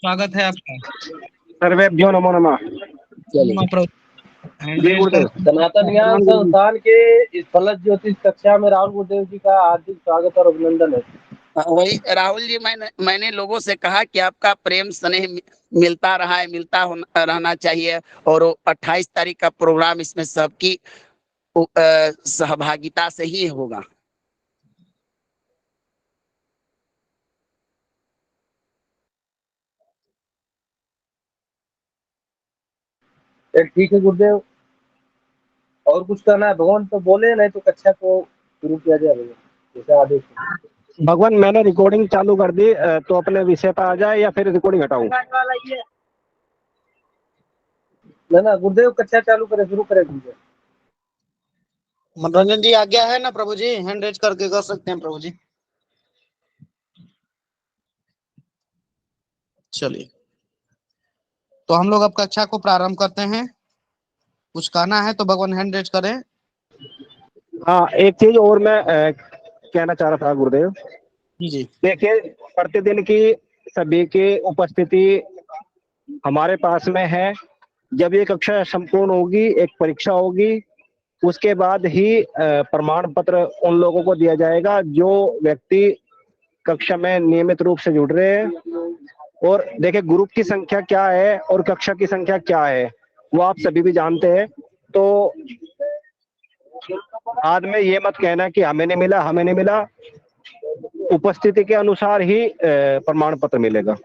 स्वागत है आपका। सर्वेभ्यो नमो नमः। नमः प्रभु। हैंड जी रेज गुरुदेव। कर सनातन ज्ञान संस्थान के इस फलक ज्योतिष कक्षा में राहुल गुरुदेव जी का हार्दिक स्वागत और अभिनंदन है। वही राहुल जी, मैंने लोगों से कहा कि आपका प्रेम स्नेह मिलता रहा है, रहना चाहिए। और 28 तारीख का प्रोग्राम इसमें सबकी सहभागिता से ही होगा। ठीक है गुरुदेव, और कुछ करना है भगवान तो बोले, नहीं तो कक्षा को शुरू किया जाए भगवान, जैसा आदेश है। भगवान मैंने रिकॉर्डिंग चालू कर दी, तो अपने विषय पर आ जाए या फिर रिकॉर्डिंग हटाऊं? ना गुरुदेव कक्षा चालू करें, शुरू करें गुरुदेव। मनोरंजन जी आज्ञा है ना प्रभु जी? हैंड रेज करके कर सकते हैं प्रभु जी। चलिए, तो हम लोग अब कक्षा को प्रारंभ करते हैं। कुछ कहना है तो भगवान हैंड रेज करें। हाँ, एक चीज और मैं कहना चाह रहा था गुरुदेव। जी देखिए, प्रतिदिन की सभी की उपस्थिति हमारे पास में है। जब ये कक्षा संपूर्ण होगी, एक परीक्षा होगी, उसके बाद ही प्रमाण पत्र उन लोगों को दिया जाएगा जो व्यक्ति कक्षा में नियमित रूप से जुड़ रहे हैं। और देखिए, ग्रुप की संख्या क्या है और कक्षा की संख्या क्या है वो आप सभी भी जानते हैं। तो बाद में ये मत कहना कि हमें नहीं मिला, हमें नहीं मिला। उपस्थिति के अनुसार ही प्रमाण पत्र मिलेगा।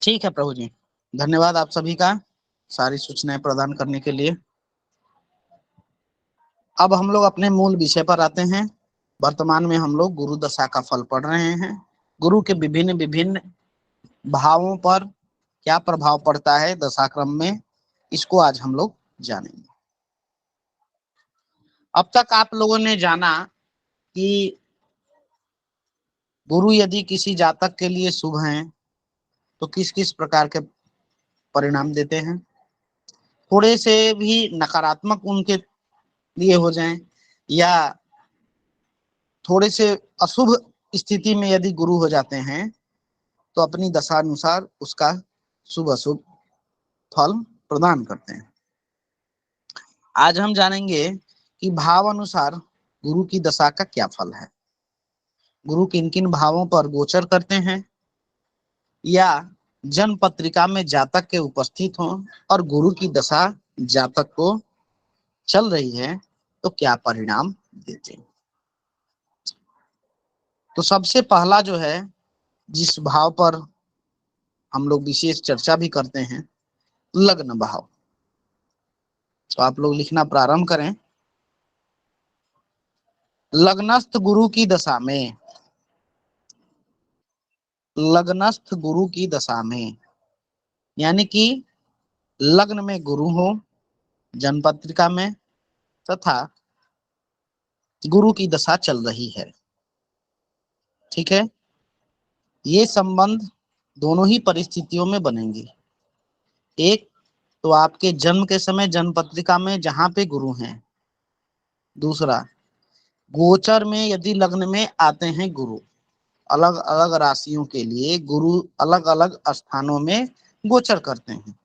ठीक है प्रभु जी, धन्यवाद आप सभी का सारी सूचनाएं प्रदान करने के लिए। अब हम लोग अपने मूल विषय पर आते हैं। वर्तमान में हम लोग गुरु दशा का फल पढ़ रहे हैं। गुरु के विभिन्न विभिन्न भावों पर क्या प्रभाव पड़ता है दशाक्रम में, इसको आज हम लोग जानेंगे। अब तक आप लोगों ने जाना कि गुरु यदि किसी जातक के लिए शुभ हैं तो किस किस प्रकार के परिणाम देते हैं। थोड़े से भी नकारात्मक उनके लिए हो जाएं या थोड़े से अशुभ स्थिति में यदि गुरु हो जाते हैं तो अपनी दशा अनुसार उसका शुभ अशुभ फल प्रदान करते हैं। आज हम जानेंगे कि भाव अनुसार गुरु की दशा का क्या फल है। गुरु किन किन भावों पर गोचर करते हैं, या जन्म पत्रिका में जातक के उपस्थित हों और गुरु की दशा जातक को चल रही है तो क्या परिणाम देते हैं। तो सबसे पहला जो है, जिस भाव पर हम लोग विशेष चर्चा भी करते हैं, लग्न भाव। तो आप लोग लिखना प्रारंभ करें। लग्नस्थ गुरु की दशा में, लग्नस्थ गुरु की दशा में यानी कि लग्न में गुरु हो जन्म पत्रिका में तथा गुरु की दशा चल रही है, ठीक है। ये संबंध दोनों ही परिस्थितियों में बनेंगे। एक तो आपके जन्म के समय जन्म पत्रिका में जहां पे गुरु हैं, दूसरा गोचर में यदि लग्न में आते हैं गुरु। अलग अलग राशियों के लिए गुरु अलग अलग स्थानों में गोचर करते हैं,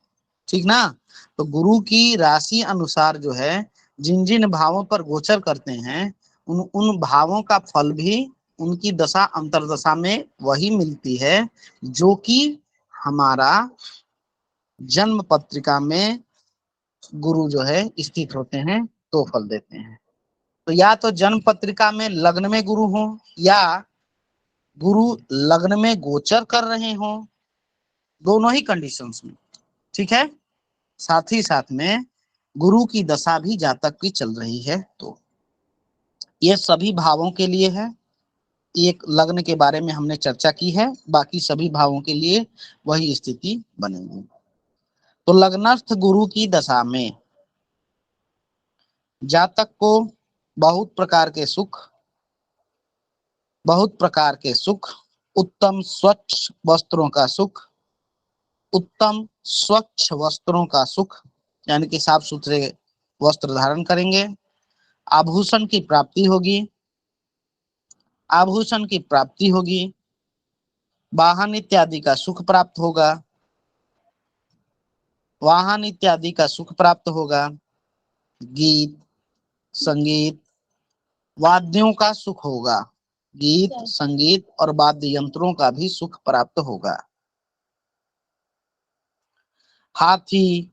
ठीक ना। तो गुरु की राशि अनुसार जो है जिन जिन भावों पर गोचर करते हैं उन उन भावों का फल भी उनकी दशा अंतरदशा में वही मिलती है जो कि हमारा जन्म पत्रिका में गुरु जो है स्थित होते हैं तो फल देते हैं। तो या तो जन्म पत्रिका में लग्न में गुरु हो या गुरु लग्न में गोचर कर रहे हो, दोनों ही कंडीशंस में, ठीक है। साथ ही साथ में गुरु की दशा भी जातक की चल रही है। तो ये सभी भावों के लिए है। एक लग्न के बारे में हमने चर्चा की है, बाकी सभी भावों के लिए वही स्थिति बनेगी। तो लग्नस्थ गुरु की दशा में जातक को बहुत प्रकार के सुख, उत्तम स्वच्छ वस्त्रों का सुख, उत्तम स्वच्छ वस्त्रों का सुख यानी कि साफ सुथरे वस्त्र धारण करेंगे, आभूषण की प्राप्ति होगी, आभूषण की प्राप्ति होगी, वाहन इत्यादि का सुख प्राप्त होगा, वाहन इत्यादि का सुख प्राप्त होगा, गीत संगीत वाद्यों का सुख होगा, गीत संगीत और वाद्य यंत्रों का भी सुख प्राप्त होगा। हाथी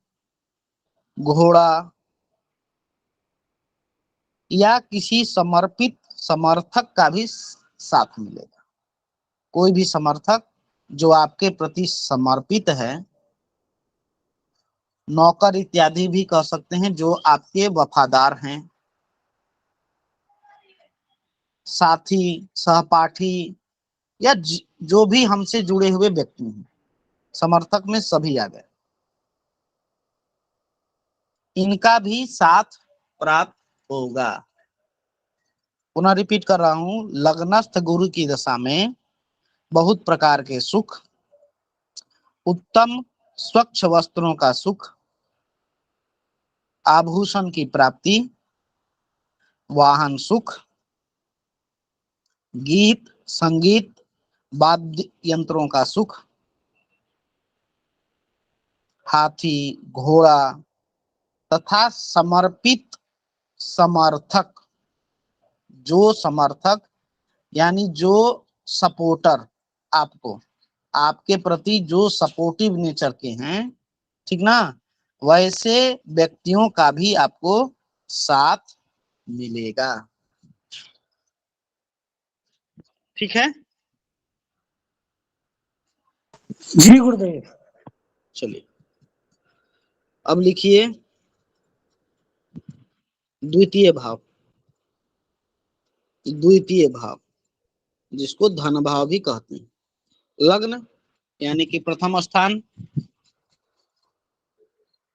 घोड़ा या किसी समर्पित समर्थक का भी साथ मिलेगा। कोई भी समर्थक जो आपके प्रति समर्पित है, नौकर इत्यादि भी कह सकते हैं, जो आपके वफादार हैं, साथी सहपाठी या जो भी हमसे जुड़े हुए व्यक्ति हैं, समर्थक में सभी आ गए, इनका भी साथ प्राप्त होगा। पुनः रिपीट कर रहा हूं, लग्नस्थ गुरु की दशा में बहुत प्रकार के सुख, उत्तम स्वच्छ वस्त्रों का सुख, आभूषण की प्राप्ति, वाहन सुख, गीत संगीत वाद्य यंत्रों का सुख, हाथी घोड़ा तथा समर्पित समर्थक, जो समर्थक यानी जो सपोर्टर, आपको आपके प्रति जो सपोर्टिव नेचर के हैं, ठीक ना, वैसे व्यक्तियों का भी आपको साथ मिलेगा। ठीक है, जी गुरुदेव। चलिए अब लिखिए द्वितीय भाव, द्वितीय भाव जिसको धन भाव भी कहते हैं। लग्न यानी कि प्रथम स्थान,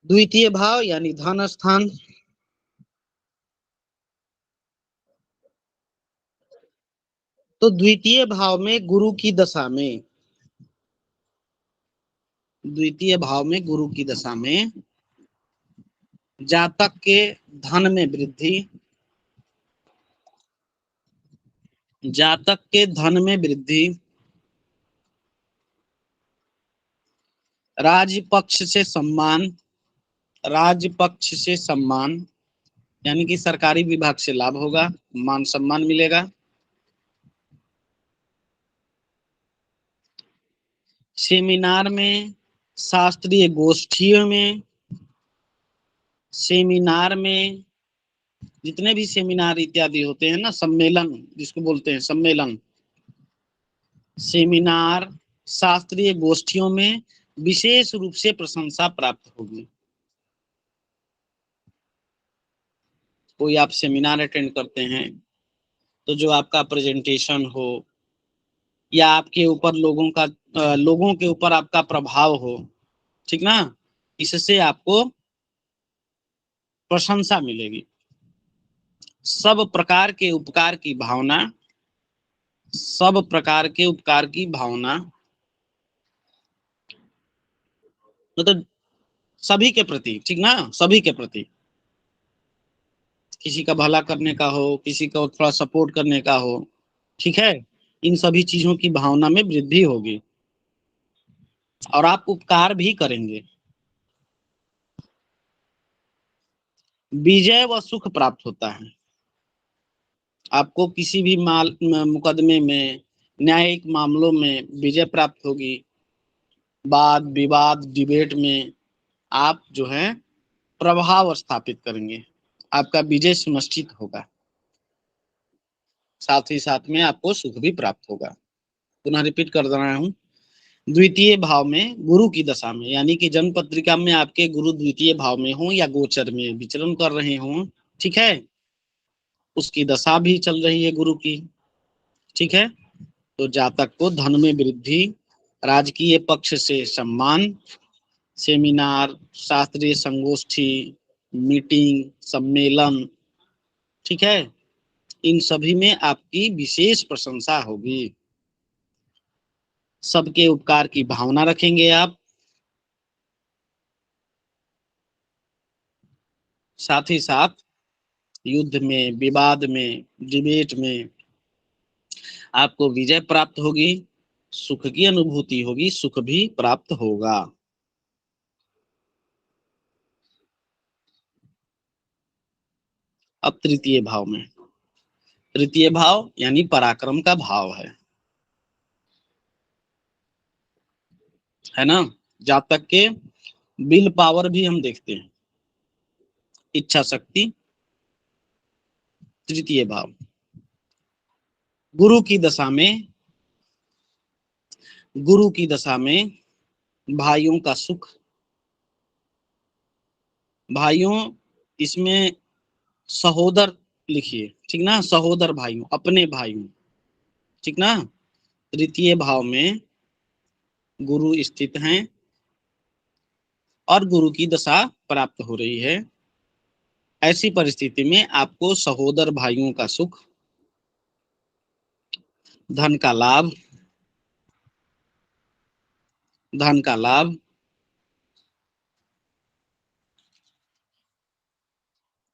द्वितीय भाव यानी धन स्थान, तो द्वितीय भाव में गुरु की दशा में, द्वितीय भाव में गुरु की दशा में जातक के धन में वृद्धि, जातक के धन में वृद्धि, राजपक्ष से सम्मान, राजपक्ष से सम्मान यानी कि सरकारी विभाग से लाभ होगा, मान सम्मान मिलेगा, सेमिनार में, शास्त्रीय गोष्ठियों में, सेमिनार में जितने भी सेमिनार इत्यादि होते हैं ना, सम्मेलन जिसको बोलते हैं सम्मेलन, सेमिनार शास्त्रीय गोष्ठियों में विशेष रूप से प्रशंसा प्राप्त होगी। कोई आप सेमिनार अटेंड करते हैं तो जो आपका प्रेजेंटेशन हो या आपके ऊपर लोगों के ऊपर आपका प्रभाव हो, ठीक ना, इससे आपको प्रशंसा मिलेगी। सब प्रकार के उपकार की भावना, सब प्रकार के उपकार की भावना मतलब सभी के प्रति, ठीक ना, सभी के प्रति, किसी का भला करने का हो, किसी को थोड़ा सपोर्ट करने का हो, ठीक है, इन सभी चीजों की भावना में वृद्धि होगी और आप उपकार भी करेंगे। विजय व सुख प्राप्त होता है। आपको किसी भी मुकदमे में, न्यायिक मामलों में विजय प्राप्त होगी। वाद विवाद डिबेट में आप जो है प्रभाव स्थापित करेंगे, आपका विजय सुनिश्चित होगा, साथ ही साथ में आपको सुख भी प्राप्त होगा। पुनः रिपीट कर रहा हूं, द्वितीय भाव में गुरु की दशा में यानी कि जन्म पत्रिका में आपके गुरु द्वितीय भाव में हो या गोचर में विचरण कर रहे हो, ठीक है, उसकी दशा भी चल रही है गुरु की, ठीक है, तो जातक को धन में वृद्धि, राजकीय पक्ष से सम्मान, सेमिनार शास्त्रीय संगोष्ठी मीटिंग सम्मेलन, ठीक है, इन सभी में आपकी विशेष प्रशंसा होगी। सबके उपकार की भावना रखेंगे आप, साथ ही साथ युद्ध में, विवाद में, डिबेट में आपको विजय प्राप्त होगी, सुख की अनुभूति होगी, सुख भी प्राप्त होगा। अब तृतीय भाव में, तृतीय भाव यानी पराक्रम का भाव है ना। जातक के विल पावर भी हम देखते हैं, इच्छा शक्ति, तृतीय भाव। गुरु की दशा में, गुरु की दशा में भाइयों का सुख, भाइयों इसमें सहोदर लिखिए, ठीक ना, सहोदर भाइयों, अपने भाइयों, ठीक ना। तृतीय भाव में गुरु स्थित हैं और गुरु की दशा प्राप्त हो रही है। ऐसी परिस्थिति में आपको सहोदर भाइयों का सुख, धन का लाभ, धन का लाभ,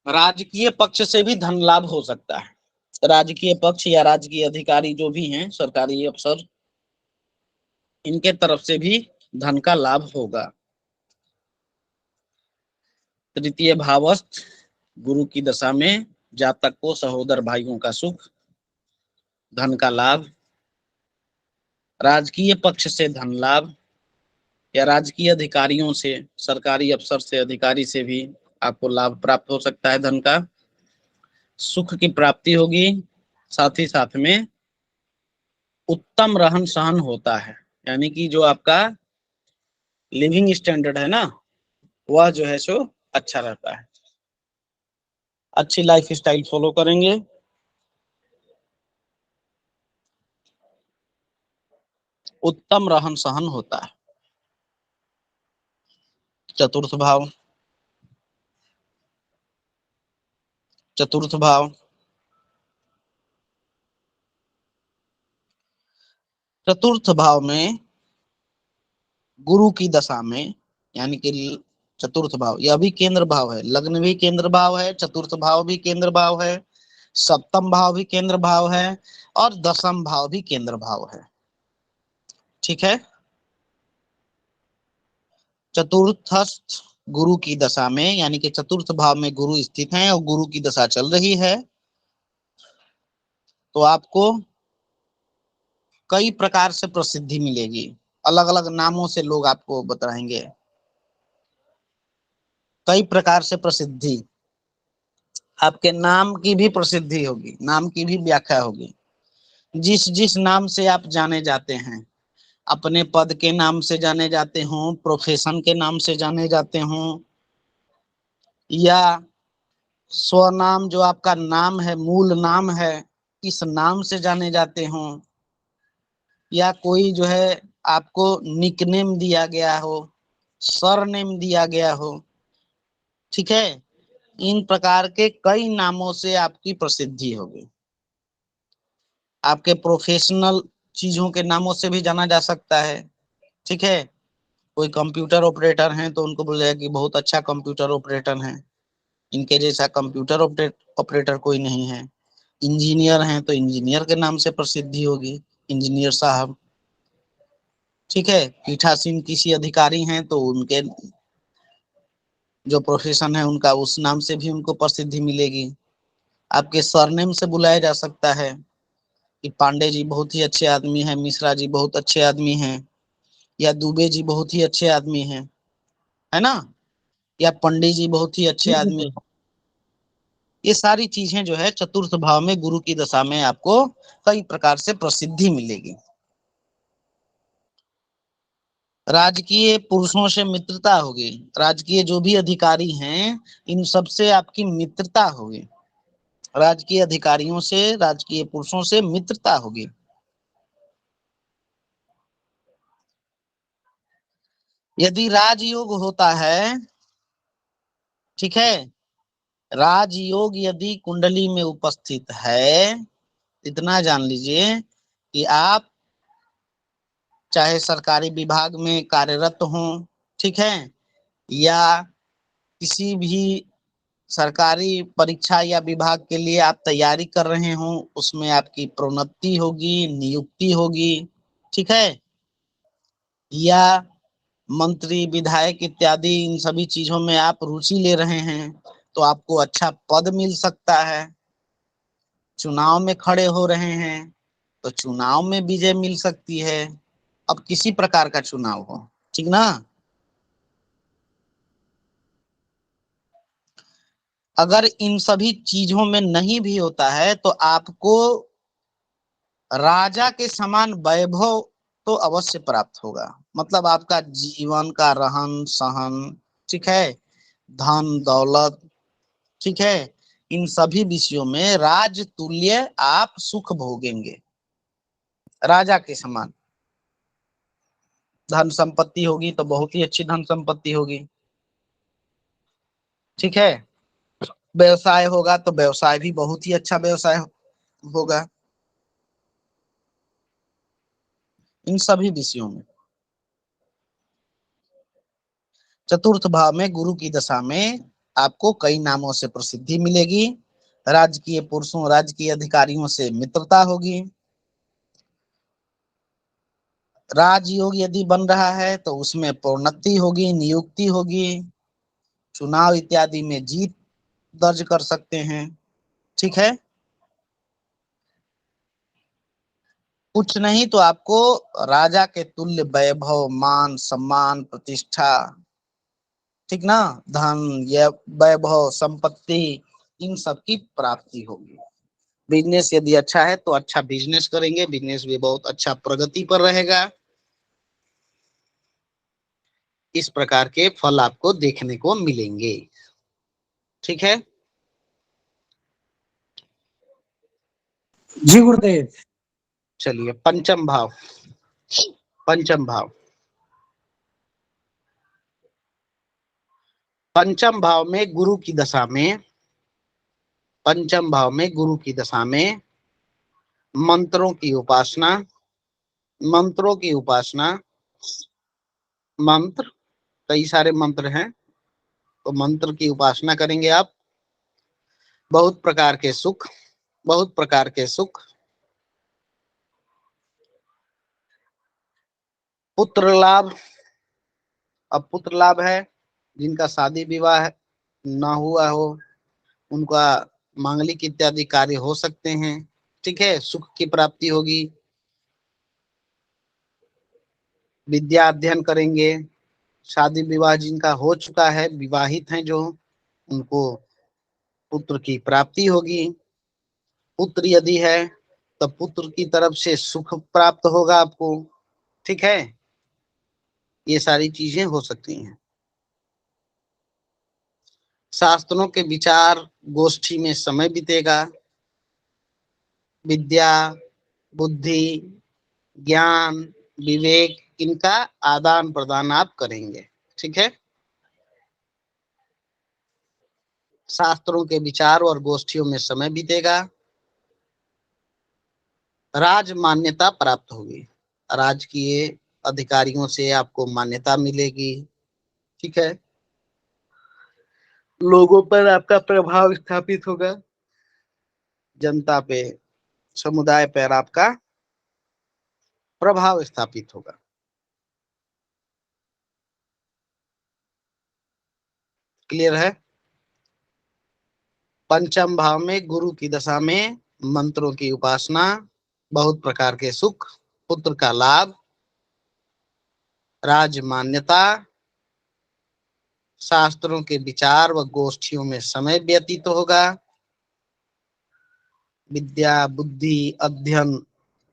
राजकीय पक्ष से भी धन लाभ हो सकता है। राजकीय पक्ष या राजकीय अधिकारी जो भी हैं, सरकारी अफसर, इनके तरफ से भी धन का लाभ होगा। तृतीय भावस्थ गुरु की दशा में जातक को सहोदर भाइयों का सुख, धन का लाभ, राजकीय पक्ष से धन लाभ या राजकीय अधिकारियों से, सरकारी अफसर से, अधिकारी से भी आपको लाभ प्राप्त हो सकता है, धन का, सुख की प्राप्ति होगी। साथ ही साथ में उत्तम रहन सहन होता है, यानी कि जो आपका लिविंग स्टैंडर्ड है ना, वह जो है सो अच्छा रहता है, अच्छी लाइफ स्टाइल फॉलो करेंगे। उत्तम रहन सहन होता है। चतुर्थ भाव, चतुर्थ भाव, चतुर्थ भाव में गुरु की दशा में, यानी कि चतुर्थ भाव यह भी केंद्र भाव है, लग्न भी केंद्र भाव है, चतुर्थ भाव भी केंद्र भाव है, सप्तम भाव भी केंद्र भाव है और दसम भाव भी केंद्र भाव है, ठीक है। चतुर्थस्थ गुरु की दशा में, यानी कि चतुर्थ भाव में गुरु स्थित है और गुरु की दशा चल रही है, तो आपको कई प्रकार से प्रसिद्धि मिलेगी, अलग अलग नामों से लोग आपको बताएंगे, कई प्रकार से प्रसिद्धि, आपके नाम की भी प्रसिद्धि होगी, नाम की भी व्याख्या होगी। जिस जिस नाम से आप जाने जाते हैं, अपने पद के नाम से जाने जाते हों, प्रोफेशन के नाम से जाने जाते हों, या स्वनाम जो आपका नाम है, मूल नाम है, इस नाम से जाने जाते हों, या कोई जो है आपको निकनेम दिया गया हो, सरनेम दिया गया हो, ठीक है, इन प्रकार के कई नामों से आपकी प्रसिद्धि होगी। आपके प्रोफेशनल चीजों के नामों से भी जाना जा सकता है, ठीक है। कोई कंप्यूटर ऑपरेटर हैं तो उनको बोलेगा कि बहुत अच्छा कंप्यूटर ऑपरेटर हैं, इनके जैसा कंप्यूटर ऑपरेटर कोई नहीं है। इंजीनियर हैं तो इंजीनियर के नाम से प्रसिद्धि होगी, इंजीनियर साहब, ठीक है। पीठासीन किसी अधिकारी हैं तो उनके जो प्रोफेशन है उनका, उस नाम से भी उनको प्रसिद्धि मिलेगी। आपके सरनेम से बुलाया जा सकता है कि पांडे जी बहुत ही अच्छे आदमी हैं, मिश्रा जी बहुत अच्छे आदमी हैं, या दुबे जी बहुत ही अच्छे आदमी हैं, है ना, या पंडित जी बहुत ही अच्छे आदमी हैं। ये सारी चीजें जो है चतुर्थ भाव में गुरु की दशा में आपको कई प्रकार से प्रसिद्धि मिलेगी। राजकीय पुरुषों से मित्रता होगी, राजकीय जो भी अधिकारी हैं इन सबसे आपकी मित्रता होगी, राजकीय अधिकारियों से, राजकीय पुरुषों से मित्रता होगी। यदि राजयोग होता है, ठीक है, राजयोग यदि कुंडली में उपस्थित है, इतना जान लीजिए कि आप चाहे सरकारी विभाग में कार्यरत हों, ठीक है, या किसी भी सरकारी परीक्षा या विभाग के लिए आप तैयारी कर रहे हो, उसमें आपकी प्रोन्नति होगी, नियुक्ति होगी, ठीक है, या मंत्री विधायक इत्यादि इन सभी चीजों में आप रुचि ले रहे हैं तो आपको अच्छा पद मिल सकता है। चुनाव में खड़े हो रहे हैं तो चुनाव में विजय मिल सकती है, अब किसी प्रकार का चुनाव हो, ठीक ना। अगर इन सभी चीजों में नहीं भी होता है तो आपको राजा के समान वैभव तो अवश्य प्राप्त होगा, मतलब आपका जीवन का रहन सहन, ठीक है, धन दौलत, ठीक है, इन सभी विषयों में राज तुल्य आप सुख भोगेंगे, राजा के समान। धन संपत्ति होगी तो बहुत ही अच्छी धन संपत्ति होगी, ठीक है, व्यवसाय होगा तो व्यवसाय भी बहुत ही अच्छा व्यवसाय होगा, इन सभी विषयों में। चतुर्थ भाव में गुरु की दशा में आपको कई नामों से प्रसिद्धि मिलेगी, राजकीय पुरुषों राजकीय अधिकारियों से मित्रता होगी, राजयोग यदि बन रहा है तो उसमें प्रोन्नति होगी, नियुक्ति होगी, चुनाव इत्यादि में जीत दर्ज कर सकते हैं, ठीक है। कुछ नहीं तो आपको राजा के तुल्य वैभव, मान सम्मान, प्रतिष्ठा, ठीक ना, धन या वैभव संपत्ति, इन सब की प्राप्ति होगी। बिजनेस यदि अच्छा है तो अच्छा बिजनेस करेंगे, बिजनेस भी बहुत अच्छा प्रगति पर रहेगा। इस प्रकार के फल आपको देखने को मिलेंगे, ठीक है। जी गुरुदेव। चलिए पंचम भाव, पंचम भाव, पंचम भाव में गुरु की दशा में, पंचम भाव में गुरु की दशा में मंत्रों की उपासना, मंत्रों की उपासना, मंत्र कई सारे मंत्र हैं तो मंत्र की उपासना करेंगे आप। बहुत प्रकार के सुख, बहुत प्रकार के सुख, पुत्र लाभ, अब पुत्र लाभ है, जिनका शादी विवाह ना हुआ हो उनका मांगलिक इत्यादि कार्य हो सकते हैं, ठीक है, सुख की प्राप्ति होगी। विद्या अध्ययन करेंगे, शादी विवाह जिनका हो चुका है, विवाहित हैं जो, उनको पुत्र की प्राप्ति होगी। पुत्र यदि है तो पुत्र की तरफ से सुख प्राप्त होगा आपको, ठीक है, ये सारी चीजें हो सकती हैं। शास्त्रों के विचार गोष्ठी में समय बीतेगा, विद्या बुद्धि ज्ञान विवेक इनका आदान प्रदान आप करेंगे, ठीक है। शास्त्रों के विचार और गोष्ठियों में समय बीतेगा, राज मान्यता प्राप्त होगी, राजकीय अधिकारियों से आपको मान्यता मिलेगी, ठीक है, लोगों पर आपका प्रभाव स्थापित होगा, जनता पे समुदाय पर आपका प्रभाव स्थापित होगा। क्लियर है। पंचम भाव में गुरु की दशा में मंत्रों की उपासना, बहुत प्रकार के सुख, पुत्र का लाभ, राज मान्यता, शास्त्रों के विचार व गोष्ठियों में समय व्यतीत होगा, विद्या बुद्धि अध्ययन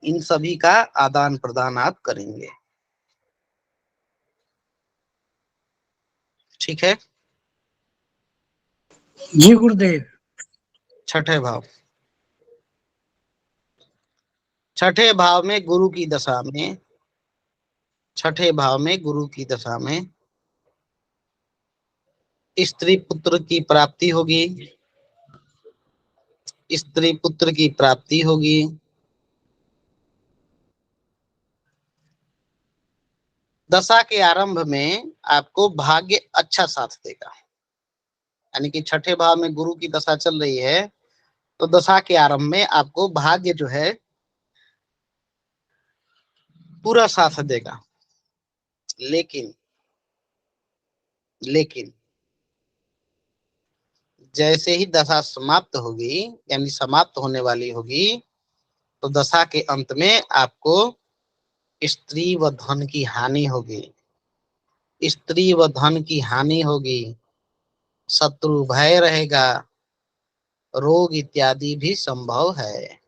इन सभी का आदान प्रदान आप करेंगे, ठीक है। जी गुरुदेव। छठे भाव, छठे भाव में गुरु की दशा में, छठे भाव में गुरु की दशा में स्त्री पुत्र की प्राप्ति होगी, स्त्री पुत्र की प्राप्ति होगी, दशा के आरंभ में आपको भाग्य अच्छा साथ देगा, यानी कि छठे भाव में गुरु की दशा चल रही है, तो दशा के आरंभ में आपको भाग्य जो है पूरा साथ देगा। लेकिन लेकिन जैसे ही दशा समाप्त होगी, यानी समाप्त होने वाली होगी, तो दशा के अंत में आपको स्त्री व धन की हानि होगी। स्त्री व धन की हानि होगी, शत्रु भय रहेगा, रोग इत्यादि भी संभव है।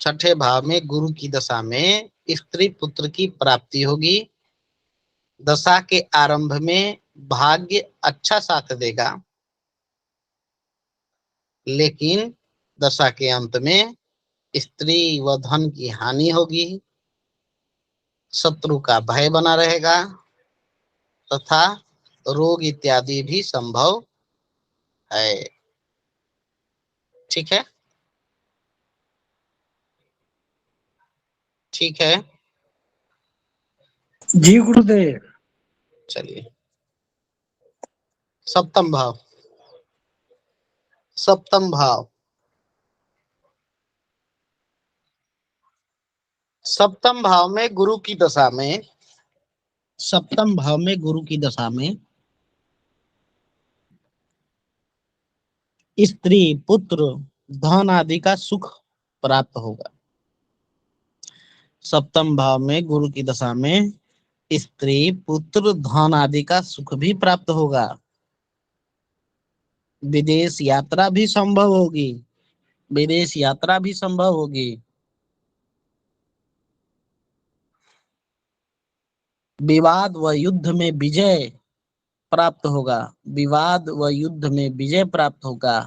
छठे भाव में गुरु की दशा में स्त्री पुत्र की प्राप्ति होगी। दशा के आरंभ में भाग्य अच्छा साथ देगा, लेकिन दशा के अंत में स्त्री व धन की हानि होगी, शत्रु का भय बना रहेगा तथा रोग इत्यादि भी संभव है। ठीक है, ठीक है। जी गुरुदेव। चलिए, सप्तम भाव। सप्तम भाव, सप्तम भाव में गुरु की दशा में, सप्तम भाव में गुरु की दशा में स्त्री पुत्र धन आदि का सुख प्राप्त होगा। सप्तम भाव में गुरु की दशा में स्त्री पुत्र धन आदि का सुख भी प्राप्त होगा। विदेश यात्रा भी संभव होगी, विदेश यात्रा भी संभव होगी। विवाद व युद्ध में विजय प्राप्त होगा, विवाद व युद्ध में विजय प्राप्त होगा।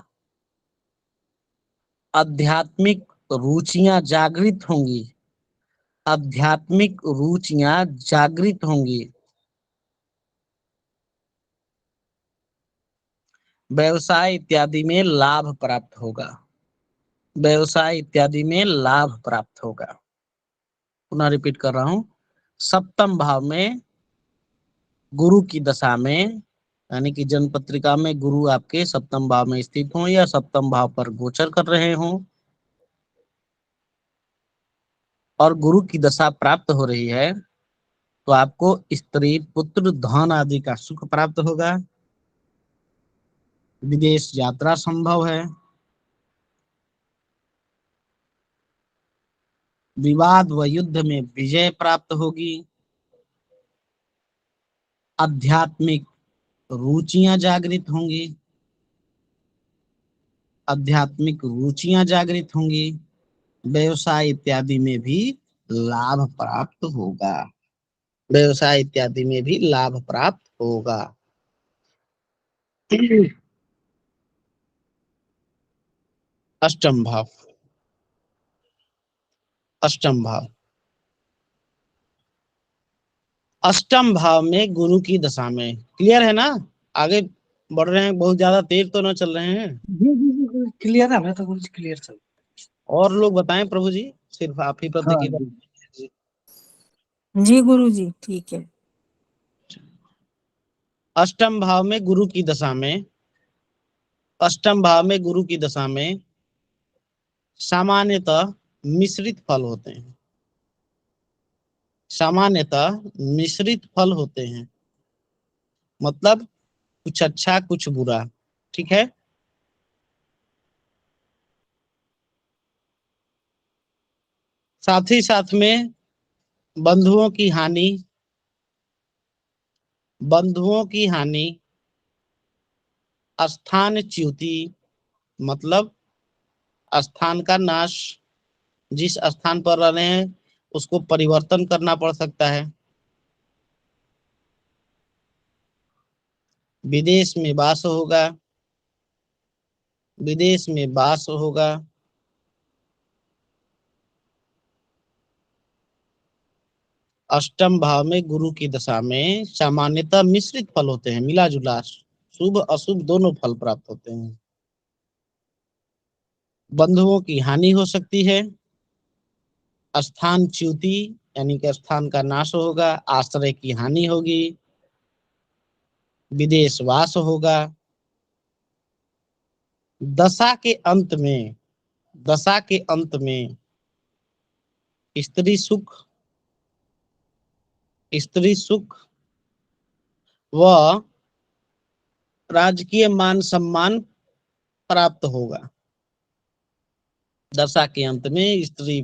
आध्यात्मिक रुचियां जागृत होंगी, आध्यात्मिक रुचियां जागृत होंगी। व्यवसाय इत्यादि में लाभ प्राप्त होगा, व्यवसाय इत्यादि में लाभ प्राप्त होगा। पुनः रिपीट कर रहा हूं, सप्तम भाव में गुरु की दशा में, यानी कि जन्म पत्रिका में गुरु आपके सप्तम भाव में स्थित हो या सप्तम भाव पर गोचर कर रहे हो और गुरु की दशा प्राप्त हो रही है, तो आपको स्त्री पुत्र धन आदि का सुख प्राप्त होगा। विदेश यात्रा संभव है। विवाद व युद्ध में विजय प्राप्त होगी। आध्यात्मिक रुचियां जागृत होंगी, आध्यात्मिक रुचियां जागृत होंगी। व्यवसाय इत्यादि में भी लाभ प्राप्त होगा, व्यवसाय इत्यादि में भी लाभ प्राप्त होगा। अष्टम भाव, अष्टम भाव, अष्टम भाव में गुरु की दशा में, क्लियर है ना? आगे बढ़ रहे हैं, बहुत ज्यादा तेज तो ना चल रहे हैं। जी जी जी क्लियर है, मैं तो कुछ क्लियर सब। और लोग बताएं प्रभु जी, सिर्फ आप ही पर हाँ देखिए। जी गुरु जी ठीक है। अष्टम भाव में गुरु की दशा में, अष्टम भाव में गुरु की दशा में सामान्यतः मिश्रित फल होते हैं, सामान्यतः मिश्रित फल होते हैं, मतलब कुछ अच्छा कुछ बुरा। ठीक है, साथ ही साथ में बंधुओं की हानि, बंधुओं की हानि, स्थान च्युति, मतलब स्थान का नाश, जिस स्थान पर रह रहे हैं उसको परिवर्तन करना पड़ सकता है। विदेश में वास होगा, विदेश में वास होगा। अष्टम भाव में गुरु की दशा में सामान्यतः मिश्रित फल होते हैं, मिला जुला शुभ अशुभ दोनों फल प्राप्त होते हैं। बंधुओं की हानि हो सकती है, स्थान च्युति यानी कि स्थान का नाश होगा, आश्रय की हानि होगी, विदेशवास होगा। दशा के अंत में, दशा के अंत में स्त्री सुख, स्त्री सुख व राजकीय मान सम्मान प्राप्त होगा। दशा के अंत में स्त्री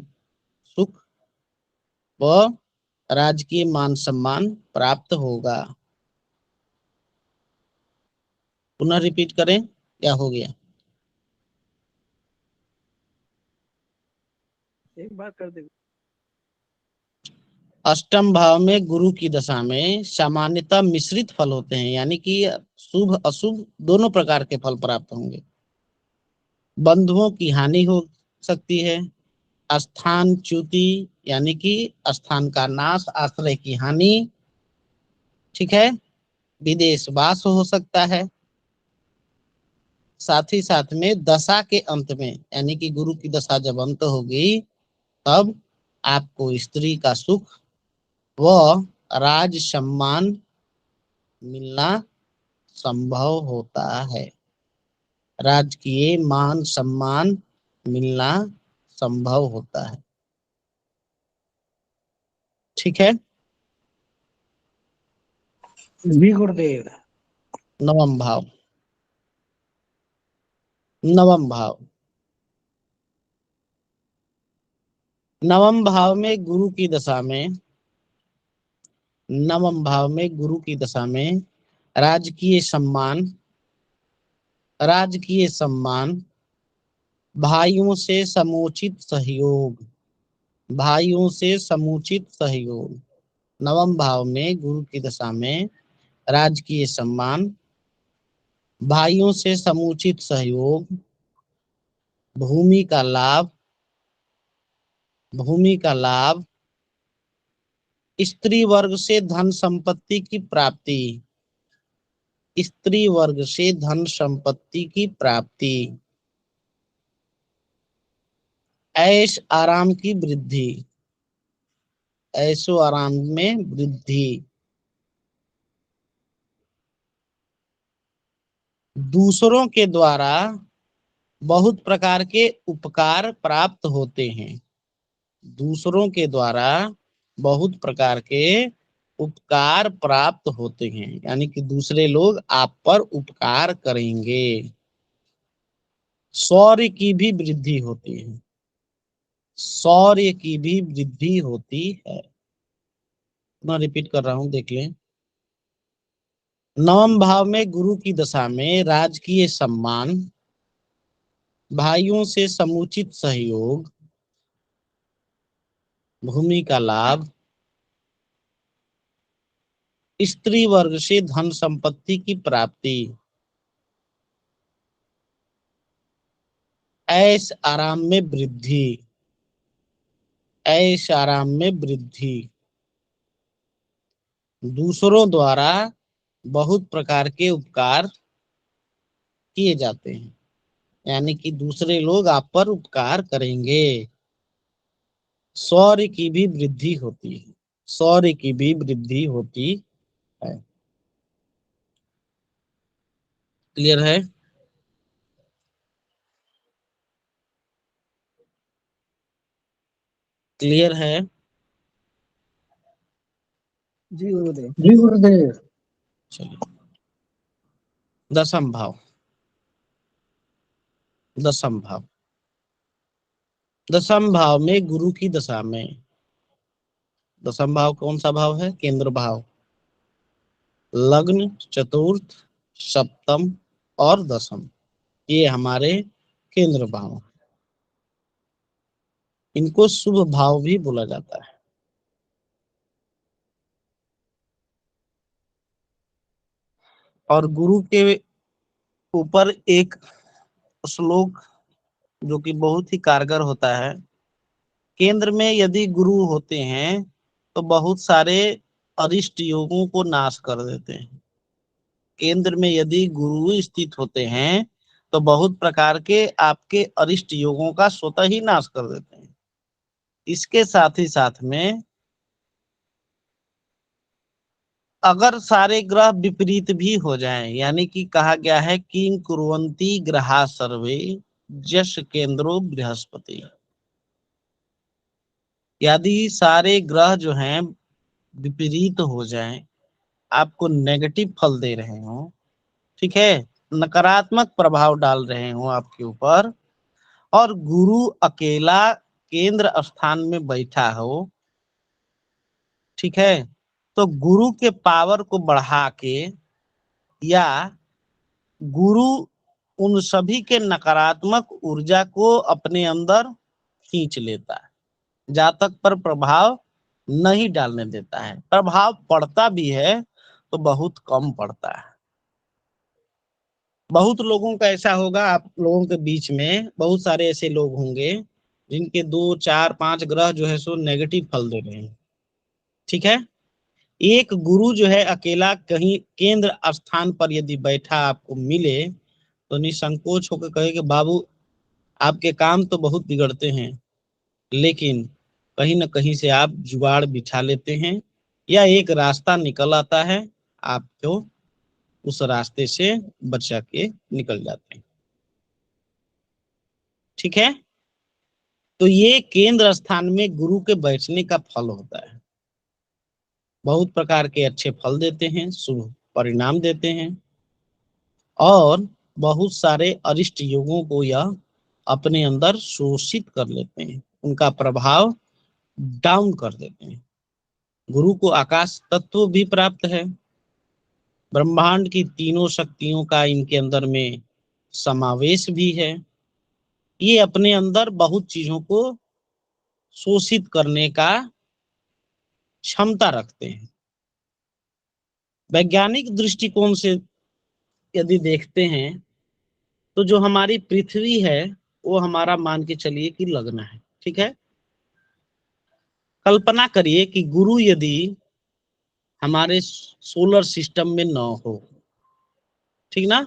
सुख व राजकीय मान सम्मान प्राप्त होगा। पुनः रिपीट करें, क्या हो गया? एक बात कर दे। अष्टम भाव में गुरु की दशा में सामान्यतः मिश्रित फल होते हैं, यानी कि शुभ अशुभ दोनों प्रकार के फल प्राप्त होंगे। बंधुओं की हानि हो सकती है, स्थान च्युति यानी कि स्थान का नाश, आश्रय की हानि, ठीक है, विदेशवास हो सकता है। साथ ही साथ में दशा के अंत में, यानी कि गुरु की दशा जब अंत होगी तब आपको स्त्री का सुख व राज सम्मान मिलना संभव होता है। राजकीय मान सम्मान मिलना संभव होता है। ठीक है। जी गुरुदेव। नवम भाव, नवम भाव, नवम भाव में गुरु की दशा में, नवम भाव में गुरु की दशा में राजकीय सम्मान, राजकीय सम्मान, भाइयों से समुचित सहयोग, भाइयों से समुचित सहयोग। नवम भाव में गुरु की दशा में राजकीय सम्मान, भाइयों से समुचित सहयोग, भूमि का लाभ, भूमि का लाभ, स्त्री वर्ग से धन संपत्ति की प्राप्ति, स्त्री वर्ग से धन संपत्ति की प्राप्ति, ऐश आराम की वृद्धि, ऐशो आराम में वृद्धि, दूसरों के द्वारा बहुत प्रकार के उपकार प्राप्त होते हैं, दूसरों के द्वारा बहुत प्रकार के उपकार प्राप्त होते हैं, यानी कि दूसरे लोग आप पर उपकार करेंगे। शौर्य की भी वृद्धि होती है, शौर्य की भी वृद्धि होती है। मैं रिपीट कर रहा हूं, देख लें। नवम भाव में गुरु की दशा में राजकीय सम्मान, भाइयों से समुचित सहयोग, भूमि का लाभ, स्त्री वर्ग से धन संपत्ति की प्राप्ति, ऐश आराम में वृद्धि, ऐश आराम में वृद्धि, दूसरों द्वारा बहुत प्रकार के उपकार किए जाते हैं, यानी कि दूसरे लोग आप पर उपकार करेंगे। शौर्य की भी वृद्धि होती है, शौर्य की भी वृद्धि होती है। क्लियर है? क्लियर है? जी गुरुदेव। जी गुरुदेव। चलिए, दसम भाव, दसम भाव, दसम भाव में गुरु की दशा में, दसम भाव कौन सा भाव है? केंद्र भाव। लग्न, चतुर्थ, सप्तम और दसम, ये हमारे केंद्र भाव, इनको शुभ भाव भी बोला जाता है। और गुरु के ऊपर एक श्लोक जो कि बहुत ही कारगर होता है। केंद्र में यदि गुरु होते हैं तो बहुत सारे अरिष्ट योगों को नाश कर देते हैं। केंद्र में यदि गुरु स्थित होते हैं तो बहुत प्रकार के आपके अरिष्ट योगों का स्वतः ही नाश कर देते हैं। इसके साथ ही साथ में अगर सारे ग्रह विपरीत भी हो जाएं, यानी कि कहा गया है किं कुर्वन्ति ग्रहा सर्वे यश केंद्रो बृहस्पति, यदि सारे ग्रह जो हैं विपरीत हो जाएं, आपको नेगेटिव फल दे रहे हो, ठीक है, नकारात्मक प्रभाव डाल रहे हो आपके ऊपर, और गुरु अकेला केंद्र स्थान में बैठा हो, ठीक है, तो गुरु के पावर को बढ़ा के या गुरु उन सभी के नकारात्मक ऊर्जा को अपने अंदर खींच लेता है, जातक पर प्रभाव नहीं डालने देता है। प्रभाव पड़ता भी है तो बहुत कम पड़ता है। बहुत लोगों का ऐसा होगा, आप लोगों के बीच में बहुत सारे ऐसे लोग होंगे जिनके 2 4 5 ग्रह जो है सो नेगेटिव फल दे रहे हैं, ठीक है। एक गुरु जो है अकेला कहीं केंद्र स्थान पर यदि बैठा आपको मिले तो निसंकोच होकर कहे कि बाबू आपके काम तो बहुत बिगड़ते हैं, लेकिन कहीं ना कहीं से आप जुगाड़ बिछा लेते हैं या एक रास्ता निकल आता है, आप तो उस रास्ते से बचा के निकल जाते हैं, ठीक है। तो ये केंद्र स्थान में गुरु के बैठने का फल होता है। बहुत प्रकार के अच्छे फल देते हैं, शुभ परिणाम देते हैं, और बहुत सारे अरिष्ट योगों को यह अपने अंदर शोषित कर लेते हैं, उनका प्रभाव डाउन कर देते हैं। गुरु को आकाश तत्व भी प्राप्त है, ब्रह्मांड की तीनों शक्तियों का इनके अंदर में समावेश भी है। ये अपने अंदर बहुत चीजों को शोषित करने का क्षमता रखते हैं। वैज्ञानिक दृष्टिकोण से यदि देखते हैं तो जो हमारी पृथ्वी है वो हमारा मान के चलिए कि लग्न है, ठीक है। कल्पना करिए कि गुरु यदि हमारे सोलर सिस्टम में न हो, ठीक ना,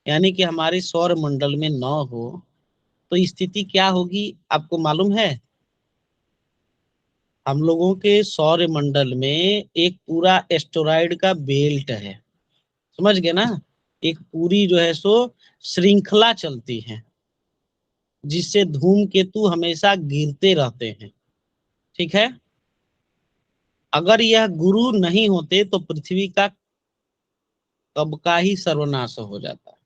यानी कि हमारे सौर मंडल में न हो, तो स्थिति क्या होगी आपको मालूम है। हम लोगों के सौर मंडल में एक पूरा एस्टेरॉयड का बेल्ट है, समझ गए ना, एक पूरी जो है सो श्रृंखला चलती है जिससे धूमकेतु हमेशा गिरते रहते हैं, ठीक है। अगर यह गुरु नहीं होते तो पृथ्वी का कब का ही सर्वनाश हो जाता है।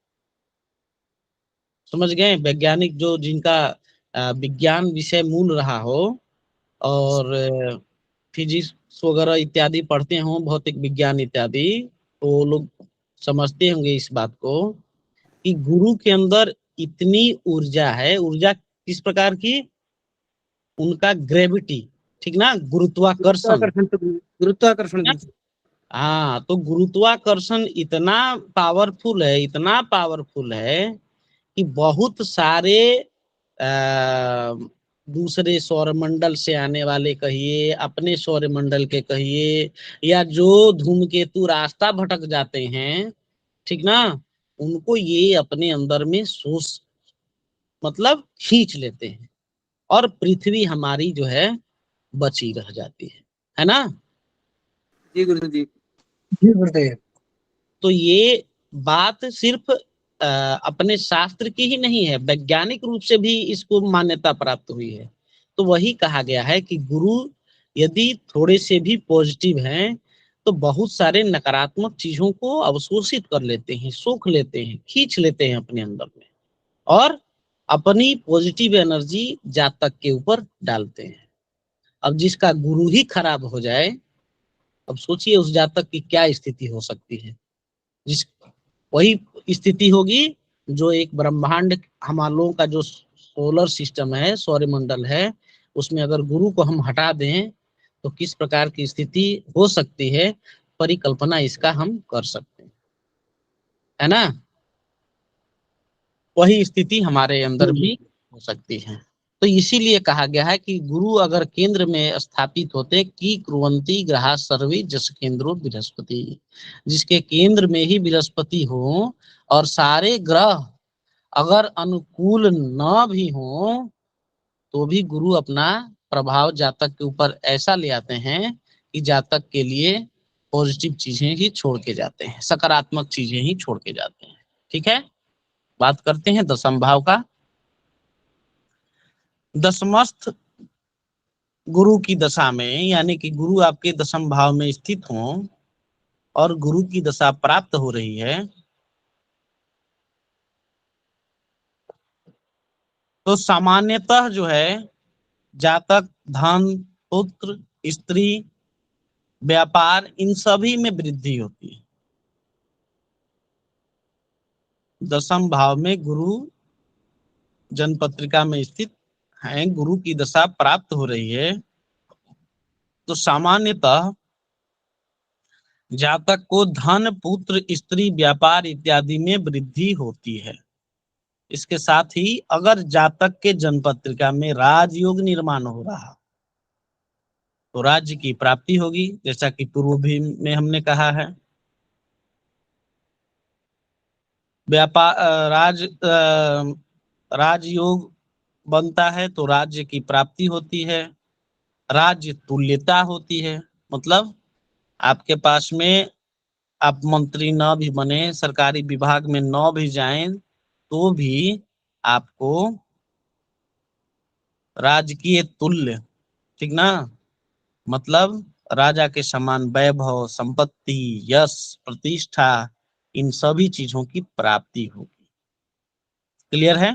समझ गए, वैज्ञानिक जो जिनका विज्ञान विषय मूल रहा हो और फिजिक्स वगैरह इत्यादि पढ़ते हो, भौतिक विज्ञान इत्यादि, तो लोग समझते होंगे इस बात को कि गुरु के अंदर इतनी ऊर्जा है। ऊर्जा किस प्रकार की, उनका ग्रेविटी, ठीक ना, गुरुत्वाकर्षण, गुरुत्वाकर्षण जी। हाँ, तो गुरुत्वाकर्षण इतना पावरफुल है, इतना पावरफुल है कि बहुत सारे दूसरे सौरमंडल से आने वाले कहिए, अपने सौरमंडल के कहिए, या जो धूमकेतु रास्ता भटक जाते हैं, ठीक ना, उनको ये अपने अंदर में सोच मतलब खींच लेते हैं, और पृथ्वी हमारी जो है बची रह जाती है ना। जी गुरु जी। जी गुरुदेव। तो ये बात सिर्फ अपने शास्त्र की ही नहीं है, वैज्ञानिक रूप से भी इसको मान्यता प्राप्त हुई है। तो वही कहा गया है कि गुरु यदि थोड़े से भी पॉजिटिव हैं तो बहुत सारे नकारात्मक चीजों को अवशोषित कर लेते हैं, सोख लेते हैं, खींच लेते हैं अपने अंदर में, और अपनी पॉजिटिव एनर्जी जातक के ऊपर डालते हैं। अब जिसका गुरु ही खराब हो जाए, अब सोचिए उस जातक की क्या स्थिति हो सकती है। जिस वही स्थिति होगी जो एक ब्रह्मांड, हम लोगों का जो सोलर सिस्टम है, सौरमंडल है, उसमें अगर गुरु को हम हटा दें तो किस प्रकार की स्थिति हो सकती है, परिकल्पना इसका हम कर सकते हैं, है ना। वही स्थिति हमारे अंदर भी हो सकती है। तो इसीलिए कहा गया है कि गुरु अगर केंद्र में स्थापित होते कि कुर्वन्ति ग्रहा सर्वे जस केंद्रो बृहस्पति, जिसके केंद्र में ही बृहस्पति हो और सारे ग्रह अगर अनुकूल न भी हो तो भी गुरु अपना प्रभाव जातक के ऊपर ऐसा ले आते हैं कि जातक के लिए पॉजिटिव चीजें ही छोड़ के जाते हैं, सकारात्मक चीजें ही छोड़ के जाते हैं। ठीक है, बात करते हैं दशम भाव का। दशमस्थ गुरु की दशा में, यानी कि गुरु आपके दशम भाव में स्थित हो और गुरु की दशा प्राप्त हो रही है, तो सामान्यतः जो है जातक धन, पुत्र, स्त्री, व्यापार, इन सभी में वृद्धि होती है। दशम भाव में गुरु जन्म पत्रिका में स्थित है, गुरु की दशा प्राप्त हो रही है, तो सामान्यतः जातक को धन, पुत्र, स्त्री, व्यापार इत्यादि में वृद्धि होती है। इसके साथ ही अगर जातक के जन्म पत्रिका में राजयोग निर्माण हो रहा तो राज्य की प्राप्ति होगी, जैसा कि पूर्व भी में हमने कहा है। व्यापार राजयोग बनता है तो राज्य की प्राप्ति होती है, राज्य तुल्यता होती है, मतलब आपके पास में आप मंत्री न भी बने, सरकारी विभाग में न भी जाएं, तो भी आपको राजकीय तुल्य, ठीक ना, मतलब राजा के समान वैभव, संपत्ति, यश, प्रतिष्ठा, इन सभी चीजों की प्राप्ति होगी। क्लियर है?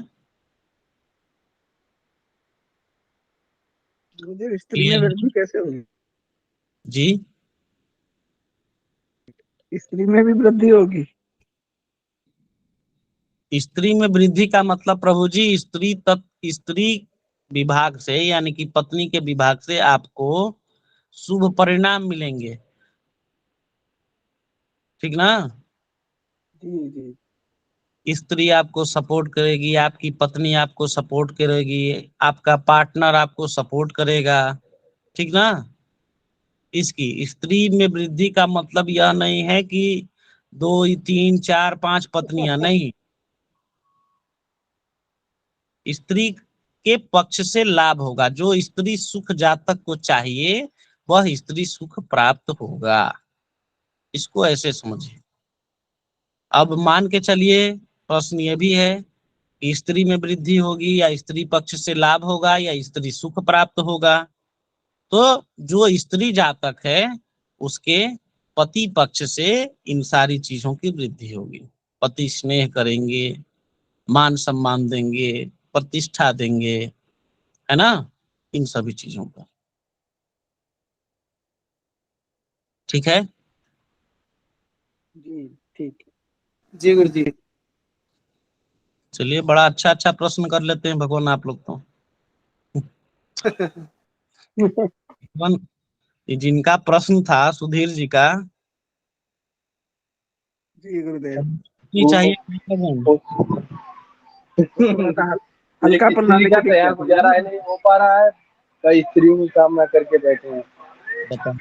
गुरुदेव स्त्री में वृद्धि कैसे होगी? जी, स्त्री में भी वृद्धि होगी? स्त्री में वृद्धि का मतलब प्रभु जी स्त्री विभाग से, यानी कि पत्नी के विभाग से आपको शुभ परिणाम मिलेंगे, ठीक ना। जी जी। स्त्री आपको सपोर्ट करेगी, आपकी पत्नी आपको सपोर्ट करेगी, आपका पार्टनर आपको सपोर्ट करेगा, ठीक ना। इसकी स्त्री में वृद्धि का मतलब यह नहीं है कि 2, 3, 4, 5 पत्नियां, नहीं। स्त्री के पक्ष से लाभ होगा, जो स्त्री सुख जातक को चाहिए वह स्त्री सुख प्राप्त होगा, इसको ऐसे समझिए। अब मान के चलिए प्रश्न ये भी है कि स्त्री में वृद्धि होगी या स्त्री पक्ष से लाभ होगा या स्त्री सुख प्राप्त होगा, तो जो स्त्री जातक है उसके पति पक्ष से इन सारी चीजों की वृद्धि होगी। पति स्नेह करेंगे, मान सम्मान देंगे, प्रतिष्ठा देंगे, है ना, इन सभी चीजों पर। ठीक है जी ठीक है। जी गुरु जी। चलिए, बड़ा अच्छा अच्छा प्रश्न कर लेते हैं भगवान आप लोग तो। भगवान, ये जिनका प्रश्न था सुधीर जी का, जी गुरुदेव। ये चाहिए भगवान? थोड़ा सा एक हल्का पन्ना स्त्री का लेके तो यहाँ गुजारा है नहीं हो पा रहा है, कई स्त्रियों की कामना करके बैठे हैं। बताओ।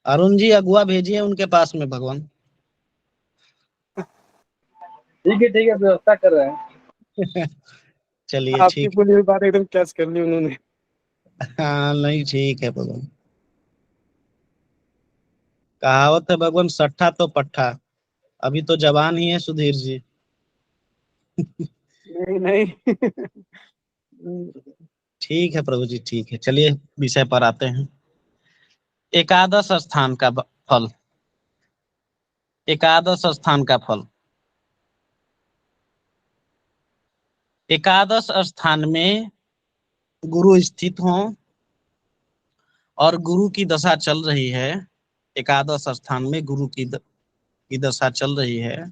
अरुण जी अगुआ भेजिए उनके पास में भगवान। ठीक है, व्यवस्था कर रहे हैं। चलिए आपकी ठीक। बोली हुई बात एकदम कैच कर ली उन्होंने। हाँ नहीं, ठीक है भगवान। कहावत है भगवान, सट्ठा तो पट्ठा। अभी तो जवान ही है सुधीर जी। नहीं नहीं। ठीक है प्रभु जी, ठीक है, चलिए विषय पर आते हैं। एकादश स्थान का फल। एकादश स्थान का फल। एकादश स्थान में गुरु स्थित हो और गुरु की दशा चल रही है, एकादश स्थान में गुरु की दशा चल रही है,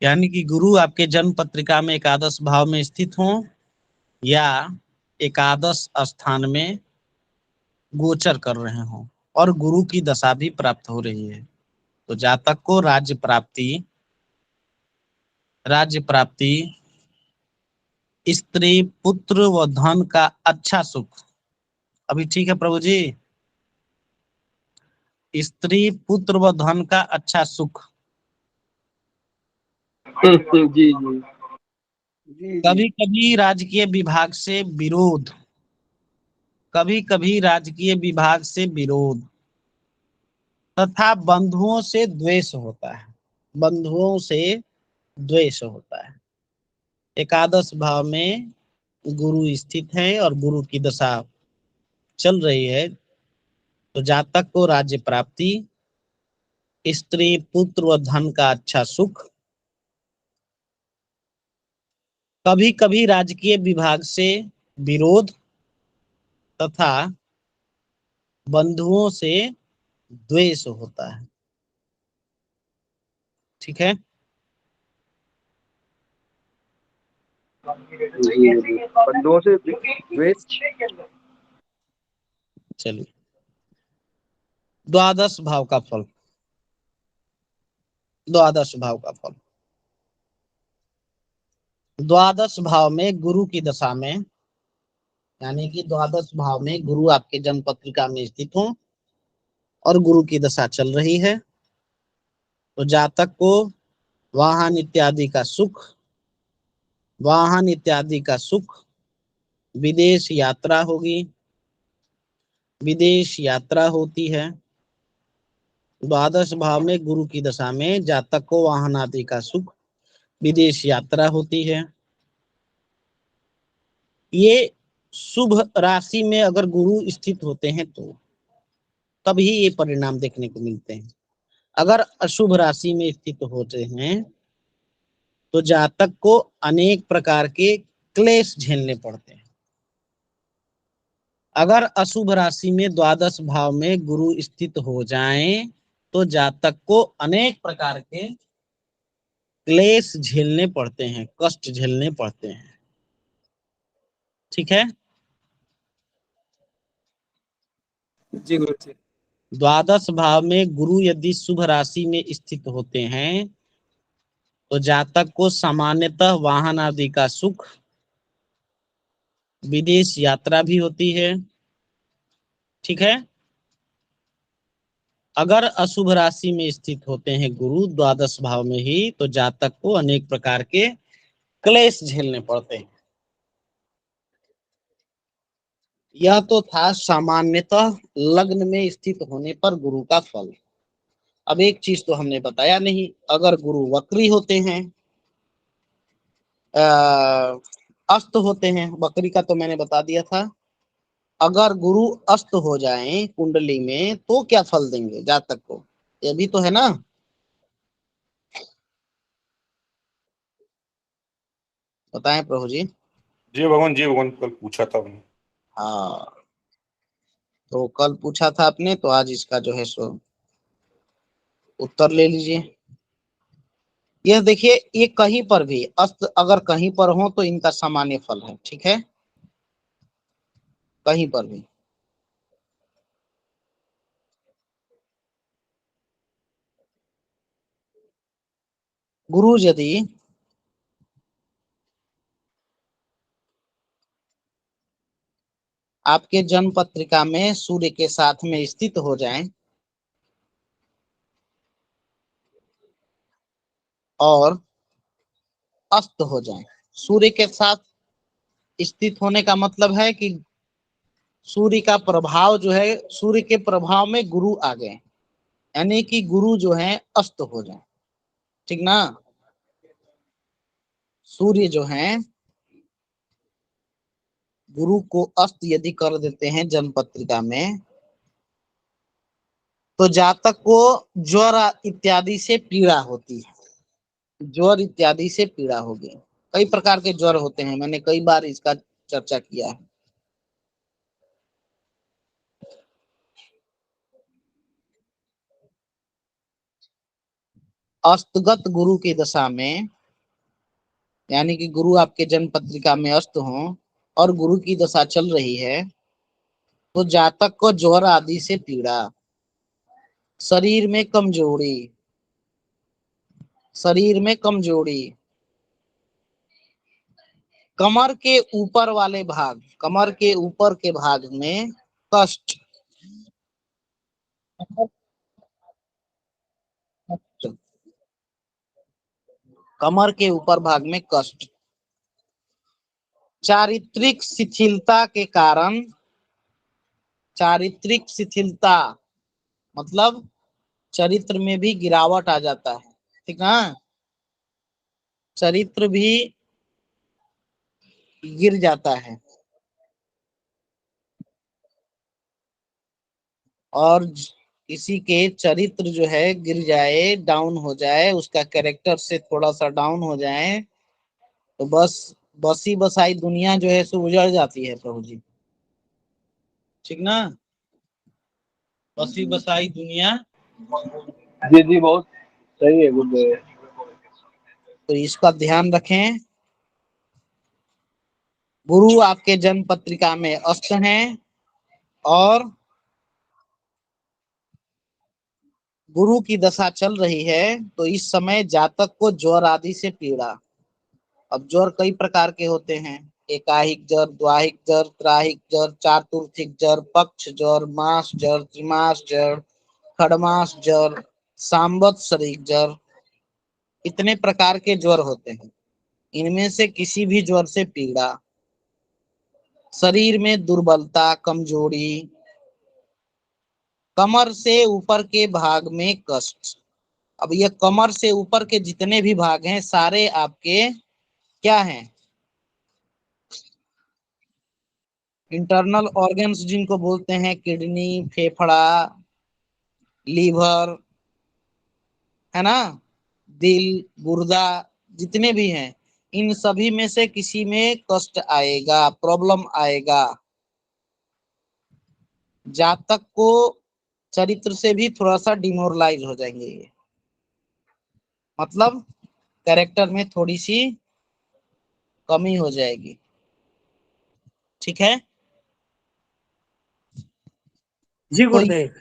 यानी कि गुरु आपके जन्म पत्रिका में एकादश भाव में स्थित हो या एकादश स्थान में गोचर कर रहे हो और गुरु की दशा भी प्राप्त हो रही है, तो जातक को राज्य प्राप्ति, स्त्री, पुत्र व धन का अच्छा सुख। अभी ठीक है प्रभु जी, स्त्री, पुत्र व धन का अच्छा सुख। जी जी। जी जी। कभी कभी राजकीय विभाग से विरोध, कभी कभी राजकीय विभाग से विरोध तथा बंधुओं से द्वेष होता है। बंधुओं से द्वेष होता है। एकादश भाव में गुरु स्थित है और गुरु की दशा चल रही है, तो जातक को राज्य प्राप्ति, स्त्री पुत्र व धन का अच्छा सुख, कभी कभी राजकीय विभाग से विरोध तथा बंधुओं से द्वेष होता है। ठीक है। बंधुओं से द्वेष। चलिए, द्वादश भाव का फल। द्वादश भाव का फल, द्वादश भाव में गुरु की दशा में, यानी कि द्वादश भाव में गुरु आपके जन्म पत्रिका में स्थित हो और गुरु की दशा चल रही है, तो जातक को वाहन इत्यादि का सुख, वाहन इत्यादि का सुख, विदेश यात्रा होगी, विदेश यात्रा होती है। द्वादश भाव में गुरु की दशा में जातक को वाहन आदि का सुख, विदेश यात्रा होती है। ये शुभ राशि में अगर गुरु स्थित होते हैं तो तभी ये परिणाम देखने को मिलते हैं। अगर अशुभ राशि में स्थित होते हैं तो जातक को अनेक प्रकार के क्लेश झेलने पड़ते हैं। अगर अशुभ राशि में द्वादश भाव में गुरु स्थित हो जाएं तो जातक को अनेक प्रकार के क्लेश झेलने पड़ते हैं, कष्ट झेलने पड़ते हैं। ठीक है। जी गुरु जी। द्वादश भाव में गुरु यदि शुभ राशि में स्थित होते हैं तो जातक को सामान्यतः वाहन आदि का सुख, विदेश यात्रा भी होती है। ठीक है। अगर अशुभ राशि में स्थित होते हैं गुरु द्वादश भाव में ही, तो जातक को अनेक प्रकार के क्लेश झेलने पड़ते हैं। यह तो था सामान्यतः लग्न में स्थित होने पर गुरु का फल। अब एक चीज तो हमने बताया नहीं, अगर गुरु वक्री होते हैं, अस्त होते हैं, वक्री का तो मैंने बता दिया था। अगर गुरु अस्त हो जाएं कुंडली में तो क्या फल देंगे जातक को, ये भी तो है ना। बताएं प्रभु जी। जी भगवान कल पूछा था मैंने। हाँ, तो कल पूछा था आपने, तो आज इसका जो है सो उत्तर ले लीजिए। यह देखिए, ये कहीं पर भी अस्त अगर कहीं पर हो तो इनका सामान्य फल है। ठीक है, कहीं पर भी। गुरु यदि आपके जन्म पत्रिका में सूर्य के साथ में स्थित हो जाएं और अस्त हो जाएं, सूर्य के साथ स्थित होने का मतलब है कि सूर्य का प्रभाव जो है, सूर्य के प्रभाव में गुरु आ गए, यानी कि गुरु जो है अस्त हो जाए। ठीक ना। सूर्य जो है गुरु को अस्त यदि कर देते हैं जन्म पत्रिका में, तो जातक को ज्वर इत्यादि से पीड़ा होती है। ज्वर इत्यादि से पीड़ा होगी। कई प्रकार के ज्वर होते हैं, मैंने कई बार इसका चर्चा किया है। अस्तगत गुरु की दशा में, यानी कि गुरु आपके जन्म पत्रिका में अस्त हो और गुरु की दशा चल रही है, तो जातक को ज्वर आदि से पीड़ा, शरीर में कमजोरी, शरीर में कमजोरी, कमर के ऊपर वाले भाग, कमर के ऊपर के भाग में कष्ट, कमर के ऊपर भाग में कष्ट, चारित्रिक शिथिलता के कारण चारित्रिक शिथिलता, मतलब चरित्र में भी गिरावट आ जाता है, ठीक ना, चरित्र भी गिर जाता है। और किसी के चरित्र जो है गिर जाए, डाउन हो जाए, उसका कैरेक्टर से थोड़ा सा डाउन हो जाए, तो बस बसी बसाई दुनिया जो है सो उजड़ जाती है प्रभु जी, ठीक ना, बसी बसाई दुनिया। जी जी, बहुत सही है गुरुदेव। तो इसका ध्यान रखें। गुरु आपके जन्म पत्रिका में अस्त हैं, और गुरु की दशा चल रही है, तो इस समय जातक को ज्वर आदि से पीड़ा। अब ज्वर कई प्रकार के होते हैं, एकाहिक ज्वर, द्वाहिक ज्वर, त्राहिक ज्वर, चातुर्थिक ज्वर, पक्ष ज्वर, मास ज्वर, त्रिमास ज्वर, खड़मास ज्वर, सांवत्सरिक ज्वर, इतने प्रकार के ज्वर होते हैं। इनमें से किसी भी ज्वर से पीड़ा, शरीर में दुर्बलता, कमजोरी, कमर से ऊपर के भाग में कष्ट। अब ये कमर से ऊपर के जितने भी भाग हैं सारे आपके क्या हैं, इंटरनल ऑर्गन्स, जिनको बोलते हैं किडनी, फेफड़ा, लीवर, है ना, दिल, गुर्दा, जितने भी हैं, इन सभी में से किसी में कष्ट आएगा, प्रॉब्लम आएगा। जातक को चरित्र से भी थोड़ा सा डिमोरलाइज हो जाएंगे ये, मतलब कैरेक्टर में थोड़ी सी कमी हो जाएगी, ठीक है। जी तो गुरुदेव।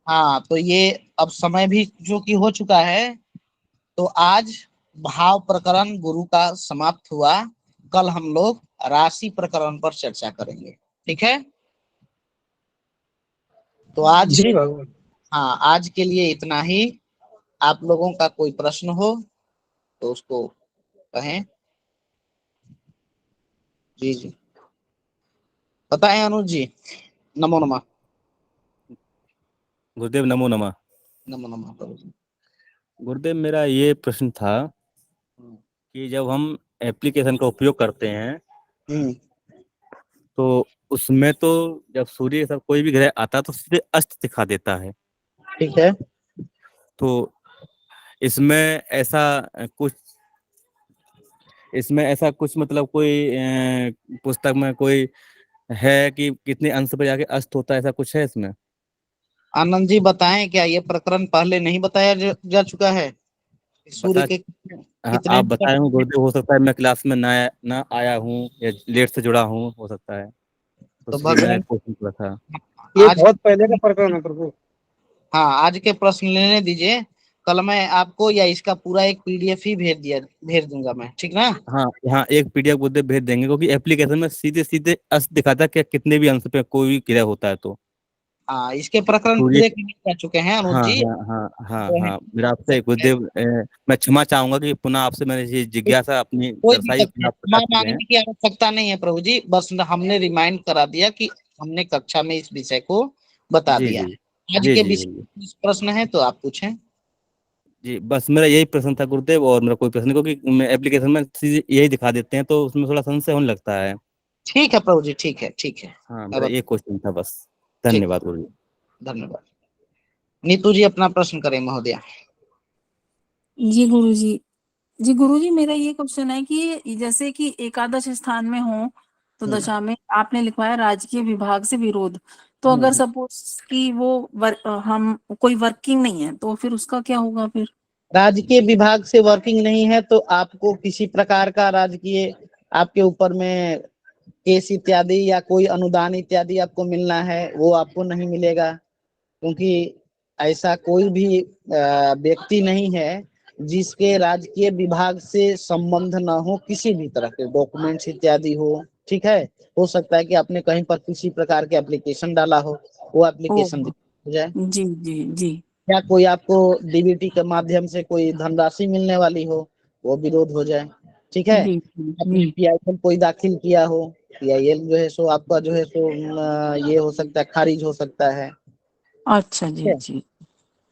हाँ, तो ये अब समय भी जो कि हो चुका है, तो आज भाव प्रकरण गुरु का समाप्त हुआ। कल हम लोग राशि प्रकरण पर चर्चा करेंगे, ठीक है। तो आज जी भगवान। हाँ, आज के लिए इतना ही। आप लोगों का कोई प्रश्न हो तो उसको कहें। जी जी, बताएं अनुज जी। नमो नमः। गुरुदेव नमो नमः। नमो नमः प्रभु जी। गुरुदेव मेरा ये प्रश्न था कि जब हम एप्लीकेशन का उपयोग करते हैं हम्म, तो उसमें तो जब सूर्य के साथ कोई भी ग्रह आता है तो सीधे अस्त दिखा देता है। ठीक है। तो इसमें ऐसा कुछ मतलब कोई पुस्तक में कोई है कि कितने अंश पे जाके अस्त होता है, ऐसा कुछ है इसमें? आनंद जी बताएं, क्या ये प्रकरण पहले नहीं बताया जा चुका है, सूर्य बता के हाँ, कितने आप बताए हो गुरुदेव, हो सकता है मैं क्लास में ना आया हूँ या लेट से जुड़ा हूँ, हो सकता है, तो तो इसलिए मैंने भगवान क्वेश्चन किया था। ये आज, बहुत पहले का प्रकरण है प्रभु। हाँ आज के प्रश्न लेने दीजिए। कल मैं आपको या इसका पूरा एक पीडीएफ ही भेज दूंगा मैं, ठीक ना। हाँ हाँ, एक पीडीएफ गुरुदेव भेज देंगे, क्योंकि एप्लीकेशन में सीधे सीधे अंश दिखाता है कि कितने भी अंश पे कोई भी क्रिया होता है तो हाँ, इसके प्रकरण सूर्य। पूरे कर चुके हैं अनुज हाँ जी। हाँ हाँ हाँ हाँ, मेरा आपसे गुरुदेव मैं क्षमा चाहूंगा कि पुनः आपसे मैंने ये जिज्ञासा अपनी कोई दर्शाई, दिक्कत अपने नहीं, आप बता क्षमा चुके हैं। मांगने की आवश्यकता नहीं है प्रभु जी, बस हमने रिमाइंड करा दिया कि हमने कक्षा में इस विषय को बता जी दिया। जी आज जी के जी विषय जी में प्रश्न है तो आप पूछें। जी, बस मेरा यही प्रश्न था गुरुदेव, और मेरा कोई प्रश्न नहीं, क्योंकि मैं एप्लीकेशन में सीधे यही दिखा देते हैं तो उसमें थोड़ा संशय होने लगता है। ठीक है प्रभु जी, ठीक है, ठीक है। हाँ, अब मेरा ये क्वेश्चन था बस। ठीक, धन्यवाद गुरु जी। धन्यवाद। नीतू जी अपना प्रश्न करें महोदया। जी गुरुजी। जी गुरुजी, मेरा ये क्वेश्चन है कि जैसे कि एकादश स्थान में हो तो दशा में आपने लिखवाया राजकीय विभाग से विरोध, तो अगर हम्म, सपोज कि वो हम कोई वर्किंग नहीं है तो फिर उसका क्या होगा फिर? राजकीय विभाग से वर्किंग नहीं है तो आपको किसी प्रकार का राजकीय आपके ऊपर में केस इत्यादि या कोई अनुदान इत्यादि आपको मिलना है, वो आपको नहीं मिलेगा, क्योंकि ऐसा कोई भी व्यक्ति नहीं है जिसके राजकीय विभाग से संबंध ना हो, किसी भी तरह के डॉक्यूमेंट्स इत्यादि हो, ठीक है। हो सकता है कि आपने कहीं पर किसी प्रकार के एप्लीकेशन डाला हो, वो ओ एप्लीकेशन हो जाए, जी जी जी। या कोई आपको डीबीटी के माध्यम से कोई धनराशि मिलने वाली हो, वो विरोध हो जाए, ठीक है। जी जी आपने जी। पीआईएल कोई दाखिल किया हो, या ये जो है सो आपका जो है सो ये हो सकता है, खारिज हो सकता है, अच्छा जी जी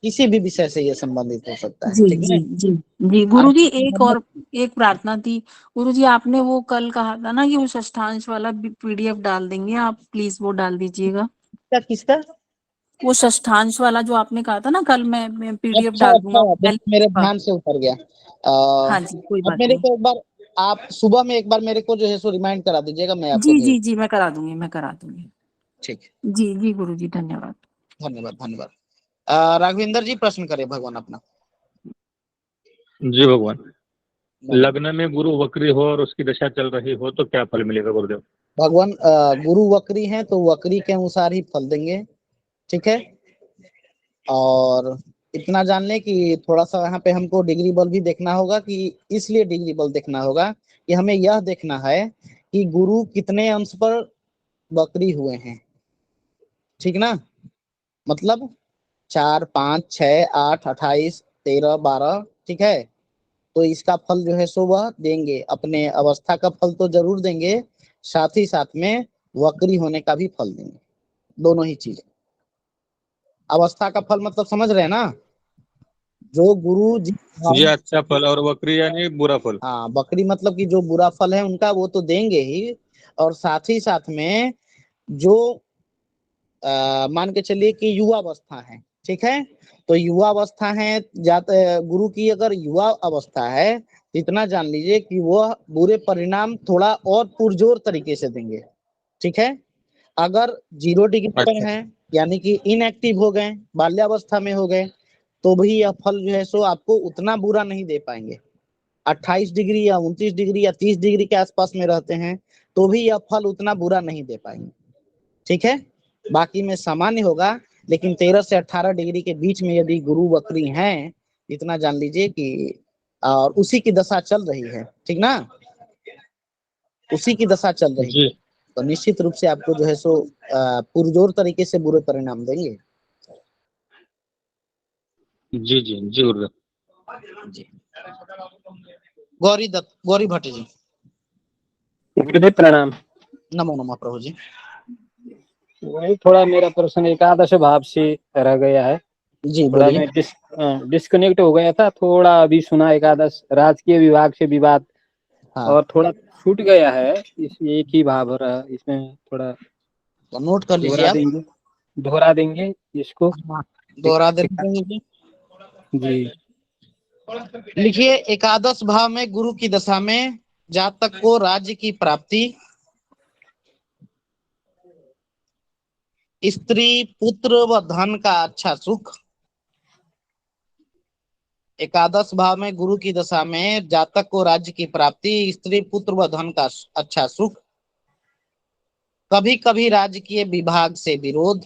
किसी भी विषय से ये संबंधित हो सकता है, जी ठीक जी है। जी जी गुरुजी, एक आप और एक प्रार्थना थी। गुरुजी, आपने वो कल कहा था ना कि वो षष्ठांश वाला पीडीएफ डाल देंगे, आप प्लीज वो डाल दीजिएगा। किसका? वो षष्ठांश वाला जो आपने कहा था ना कल, मैं पीडीएफ अच्छा डाल दूंगा अच्छा, पहले। मेरे हाँ ध्यान से उतर गया। हाँ जी, कोई अब बात मेरे नहीं। को एक बार, आप सुबह में एक बार मेरे को जो है सो रिमाइंड करा दीजिएगा, मैं आपको जी दे। जी जी, मैं करा दूंगी, मैं करा दूंगी। ठीक है, जी जी गुरुजी, धन्यवाद। धन्यवाद धन्यवाद। राघवेंद्र जी प्रश्न करें भगवान अपना। जी भगवान, लग्न में गुरु वक्री हो और उसकी दशा चल रही हो तो क्या फल मिलेगा गुरुदेव? भगवान गुरु वक्री हैं तो वक्री के अनुसार ही फल देंगे, ठीक है। और इतना जान लें कि थोड़ा सा यहाँ पे हमको डिग्री बल भी देखना होगा, कि इसलिए डिग्री बल देखना होगा कि हमें यह देखना है कि गुरु कितने अंश पर वक्री हुए हैं, ठीक ना। मतलब 4, 5, 6, 8, 28, 13, 12, ठीक है। तो इसका फल जो है सो वह देंगे, अपने अवस्था का फल तो जरूर देंगे, साथ ही साथ में वक्री होने का भी फल देंगे, दोनों ही चीज। अवस्था का फल मतलब समझ रहे हैं ना, जो गुरु जी। ये अच्छा फल और वक्री यानी बुरा फल। हाँ, बकरी मतलब कि जो बुरा फल है उनका वो तो देंगे ही, और साथ ही साथ में जो मान के चलिए कि युवा अवस्था है, ठीक है। तो युवा अवस्था है, गुरु की अगर युवा अवस्था है तो इतना जान लीजिए कि वह बुरे परिणाम थोड़ा और पुरजोर तरीके से देंगे, ठीक है। अगर 0 डिग्री पर हैं, यानी कि इनएक्टिव हो गए, बाल्यावस्था में हो गए, तो भी यह फल जो है सो आपको उतना बुरा नहीं दे पाएंगे। 28 डिग्री या 29 डिग्री या 30 डिग्री के आसपास में रहते हैं तो भी यह फल उतना बुरा नहीं दे पाएंगे, ठीक है। बाकी में सामान्य होगा, लेकिन 13 से 18 डिग्री के बीच में यदि गुरु वक्री हैं, इतना जान लीजिए कि और उसी की दशा चल रही है, ठीक ना, उसी की दशा चल रही जी है, तो निश्चित रूप से आपको जो है सो पुरजोर तरीके से बुरे परिणाम देंगे। जी जी जी गुरुदेव। जी, गौरी भट्ट जी। गुरुदेव प्रणाम। नमो नमः प्रभु जी। वही थोड़ा मेरा प्रश्न एकादश भाव से रह गया है, जी थोड़ा बोलिए। मैं डिस्कनेक्ट हो गया था, थोड़ा अभी सुना एकादश राजकीय विभाग से विवाद, हाँ, और थोड़ा छूट गया है, इस एक ही भाव हो रहा है, इसमें थोड़ा तो नोट कर लीजिए दोहरा आप। देंगे, दोहरा देंगे इसको। हाँ, दोहरा देंगे जी। जी लिखिए, एकादश भाव में गुरु की दशा में जातक को राज्य की प्राप्ति, स्त्री पुत्र व धन का अच्छा सुख। एकादश भाव में गुरु की दशा में जातक को राज्य की प्राप्ति, स्त्री पुत्र व धन का अच्छा सुख, कभी कभी राजकीय विभाग से विरोध,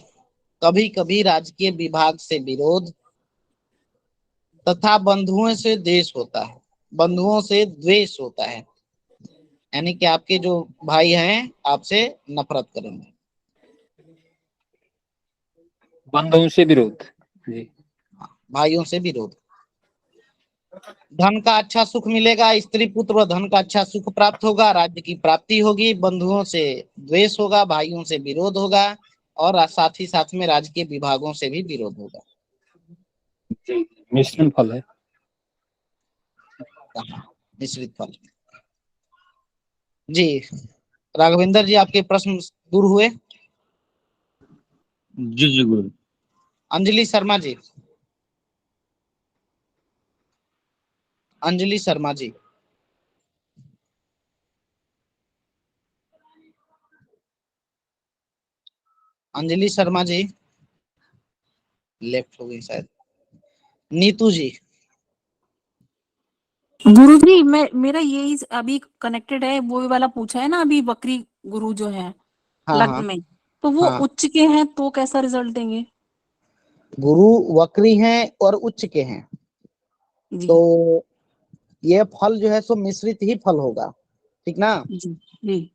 कभी कभी राजकीय विभाग से विरोध, तथा बंधुओं से द्वेष होता है, बंधुओं से द्वेष होता है, यानी कि आपके जो भाई हैं आपसे नफरत करेंगे। बंधुओं से विरोध। जी भाइयों से विरोध। धन का अच्छा सुख मिलेगा, स्त्री पुत्र व धन का अच्छा सुख प्राप्त होगा, राज्य की प्राप्ति होगी, बंधुओं से द्वेष होगा, भाइयों से विरोध होगा, और साथ ही साथ में राजकीय विभागों से भी विरोध होगा। मिश्रण फल है। मिश्रित फल। जी राघवेंद्र जी, आपके प्रश्न दूर हुए। जी जी गुरु। अंजलि शर्मा जी। अंजलि शर्मा जी। अंजलि शर्मा जी लेफ्ट हो गई शायद। नीतू जी। गुरुजी, मैं मेरा यही अभी कनेक्टेड है, वो वाला पूछा है ना अभी, बकरी गुरु जो है हाँ हाँ लग्न में, तो वो हाँ, उच्च के हैं तो कैसा रिजल्ट देंगे? गुरु वक्री हैं और उच्च के हैं, जी तो ये फल जो है सो मिश्रित ही फल होगा, ठीक ना। जी जी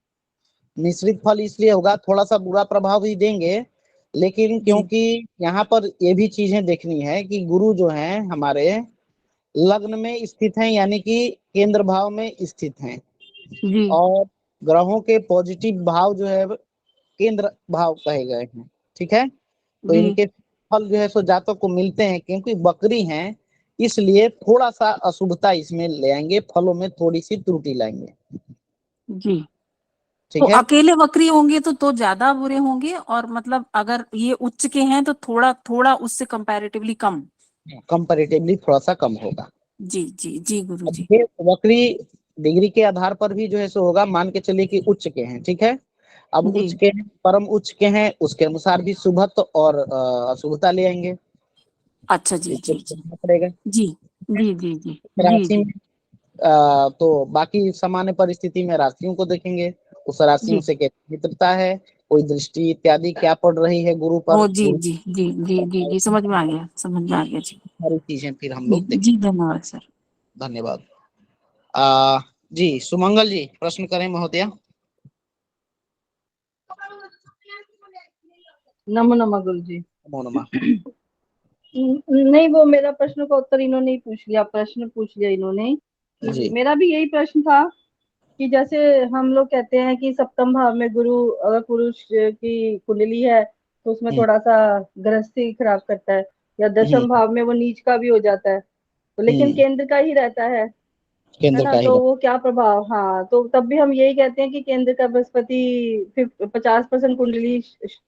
मिश्रित फल इसलिए होगा, थोड़ा सा बुरा प्रभाव भी देंगे, लेकिन जी क्योंकि यहाँ पर ये भी चीजें देखनी है कि गुरु जो हैं हमारे लग्न में स्थित हैं, यानी कि केंद्र भाव में स्थित हैं, जी और ग्रहों के पॉजिटिव भाव जो है केंद्र भाव कहे गए हैं, ठीक है। तो जी इनके फल जो है सो जातक को मिलते हैं, क्योंकि बकरी हैं इसलिए थोड़ा सा अशुभता इसमें ले आएंगे, फलों में थोड़ी सी त्रुटि लाएंगे, जी। तो ठीक है। अकेले वक्री होंगे तो ज्यादा बुरे होंगे, और मतलब अगर ये उच्च के हैं तो थोड़ा थोड़ा उससे कंपैरेटिवली कम। कंपैरेटिवली थोड़ा सा कम होगा। जी जी जी गुरु अब जी। ये वक्री डिग्री के आधार पर भी जो है सो होगा, मान के चलिए कि उच्च के हैं, ठीक है। अब जी उच्च के हैं, परम उच्च के हैं, उसके अनुसार भी शुभत्व और अशुभता ले आएंगे, अच्छा जी इसको जी जी देखना पड़ेगा। जी जी जी जी जी राशि जी में तो बाकी सामान्य परिस्थिति में राशियों को देखेंगे, उस राशियों जी। से कैसी मित्रता है, कोई दृष्टि इत्यादि क्या पड़ रही है गुरु पर, ओ जी गुरु जी जी जी जी जी, समझ में आ गया, समझ में आ गया जी। सारी चीजें फिर हम जी लोग देखें। जी धन्यवाद सर। धन्यवाद। जी सुमंगल जी प्रश्न करें महोदया। नमो नमः गुरु जी। नमो नमः। नहीं, वो मेरा प्रश्न का उत्तर इन्होंने ही पूछ लिया, प्रश्न पूछ लिया इन्होंने ही। जी मेरा भी यही प्रश्न था कि जैसे हम लोग कहते हैं कि सप्तम भाव में गुरु अगर पुरुष की कुंडली है तो उसमें थोड़ा सा गृहस्थी खराब करता है, या दशम भाव में वो नीच का भी हो जाता है, तो लेकिन केंद्र का ही रहता है केंद्र ना, का ही तो वो क्या प्रभाव। हाँ, तो तब भी हम यही कहते हैं कि केंद्र का बृहस्पति 50% कुंडली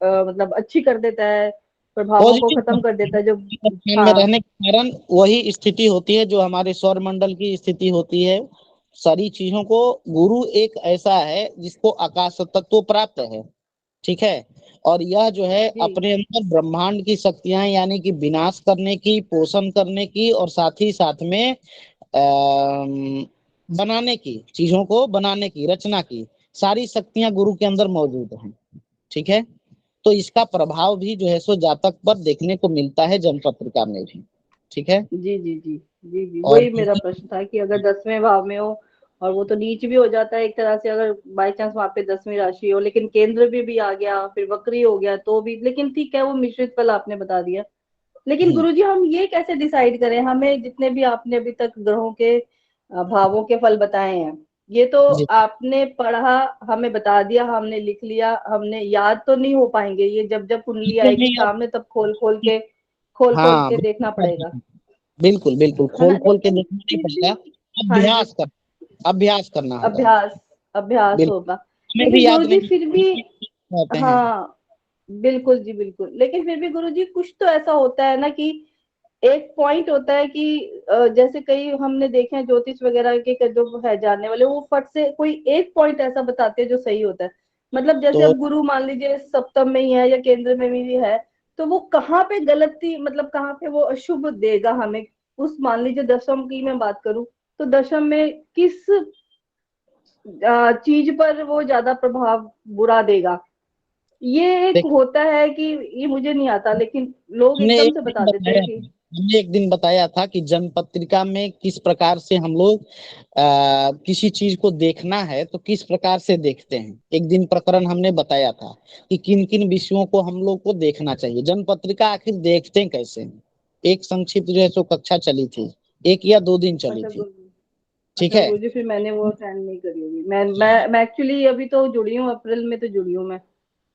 मतलब अच्छी कर देता है, प्रभावों को पॉजिटिव खत्म कर देता है जो। स्थान में हाँ रहने के कारण वही स्थिति होती है जो हमारे सौर मंडल की स्थिति होती है। सारी चीजों को गुरु एक ऐसा है जिसको आकाश तत्व प्राप्त है, ठीक है। और यह जो है जी अपने अंदर ब्रह्मांड की शक्तियां यानी कि विनाश करने की, पोषण करने की और साथ ही साथ में बनाने की, चीजों को बनाने की, रचना की सारी शक्तियां गुरु के अंदर मौजूद हैं, ठीक है। तो इसका प्रभाव भी जो है सो जातक पर देखने को मिलता है जन्मपत्रिका में भी, ठीक है। जी जी जी जी जी, और वही मेरा प्रश्न था कि अगर 10वें भाव में हो और वो तो नीच भी हो जाता है एक तरह से, अगर बाई चांस वहां पे 10वीं राशि हो, लेकिन केंद्र भी आ गया, फिर वक्री हो गया तो भी, लेकिन ठीक है वो मिश्रित फल आपने बता दिया। लेकिन गुरुजी हम ये कैसे डिसाइड करें, हमें जितने भी आपने अभी तक ग्रहों के भावों के फल बताए हैं, ये तो जी आपने पढ़ा, हमें बता दिया, हमने लिख लिया, हमने याद तो नहीं हो पाएंगे ये, जब जब कुंडली बिल्कुल आएगी नहीं आप, सामने तब खोल खोल हाँ के देखना पड़ेगा, बिल्कुल बिल्कुल है ना। खोल खोल के लेकिन देखना नहीं फिर भी, पड़ेगा, हाँ जी, अभ्यास करना होगा। अभ्यास अभ्यास बिल्कुल होगा। हमें भी लेकिन याद गुरुजी नहीं फिर भी, रहते हैं। हाँ बिल्कुल जी बिल्कुल, लेकिन फिर भी गुरुजी कुछ तो ऐसा होता है ना कि एक पॉइंट होता है कि जैसे कई हमने देखे हैं ज्योतिष वगैरह के जो है जानने वाले, वो फट से कोई एक पॉइंट ऐसा बताते हैं जो सही होता है। मतलब जैसे तो अब गुरु मान लीजिए सप्तम में ही है या केंद्र में भी है, तो वो कहाँ पे गलती, मतलब कहाँ पे वो अशुभ देगा हमें, उस मान लीजिए दशम की मैं बात करूं तो दशम में किस चीज पर वो ज्यादा प्रभाव बुरा देगा, ये एक देख, होता है कि ये मुझे नहीं आता, लेकिन लोग हमने एकदम एक से दिन बता देते हैं बताया कि। था हमने एक दिन बताया था कि जन्म पत्रिका में किस प्रकार से हम लोग किसी चीज को देखना है तो किस प्रकार से देखते हैं। एक दिन प्रकरण हमने बताया था कि किन किन विषयों को हम लोग को देखना चाहिए, जन्म पत्रिका आखिर देखते हैं कैसे हैं। एक संक्षिप्त जो है सो कक्षा चली थी, 1 या 2 दिन चली अच्छा थी, गुरु, ठीक अच्छा है। गुरु जी, फिर मैंने वो अटेंड नहीं करी होगी, मैं एक्चुअली अभी तो जुड़ी हूँ, अप्रैल में तो जुड़ी हूँ मैं,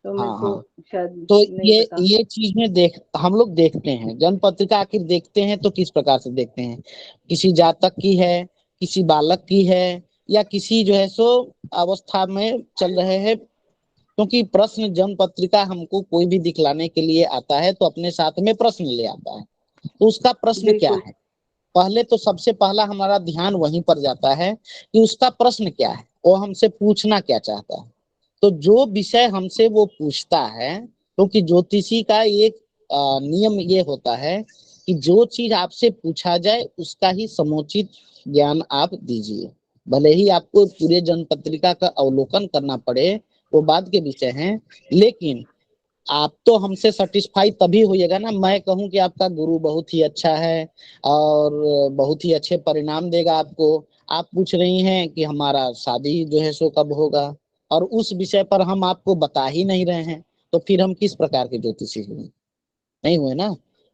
तो मेरे हाँ को हाँ, शायद तो नहीं पता। ये चीजें देख हम लोग देखते हैं, जन्म पत्रिका आखिर देखते हैं तो किस प्रकार से देखते हैं, किसी जातक की है, किसी बालक की है, या किसी जो है सो अवस्था में चल रहे हैं। क्योंकि प्रश्न जन्म पत्रिका हमको कोई भी दिखलाने के लिए आता है तो अपने साथ में प्रश्न ले आता है, तो उसका प्रश्न क्या बिल्कुल है, पहले तो सबसे पहला हमारा ध्यान वहीं पर जाता है कि उसका प्रश्न क्या है, वो हमसे पूछना क्या चाहता है। तो जो विषय हमसे वो पूछता है, क्योंकि ज्योतिषी का एक नियम ये होता है कि जो चीज आपसे पूछा जाए उसका ही समुचित ज्ञान आप दीजिए। भले ही आपको पूरे जन्म पत्रिका का अवलोकन करना पड़े, वो बात के विषय है, लेकिन आप तो हमसे सेटिस्फाई तभी होइएगा ना, मैं कहूं कि आपका गुरु बहुत ही अच्छा है और बहुत ही अच्छे परिणाम देगा आपको। आप पूछ रही हैं कि हमारा शादी जो है सो कब होगा, और उस विषय पर हम आपको बता ही नहीं रहे हैं, तो फिर हम किस प्रकार के ज्योतिषी हुए, नहीं हुए ना।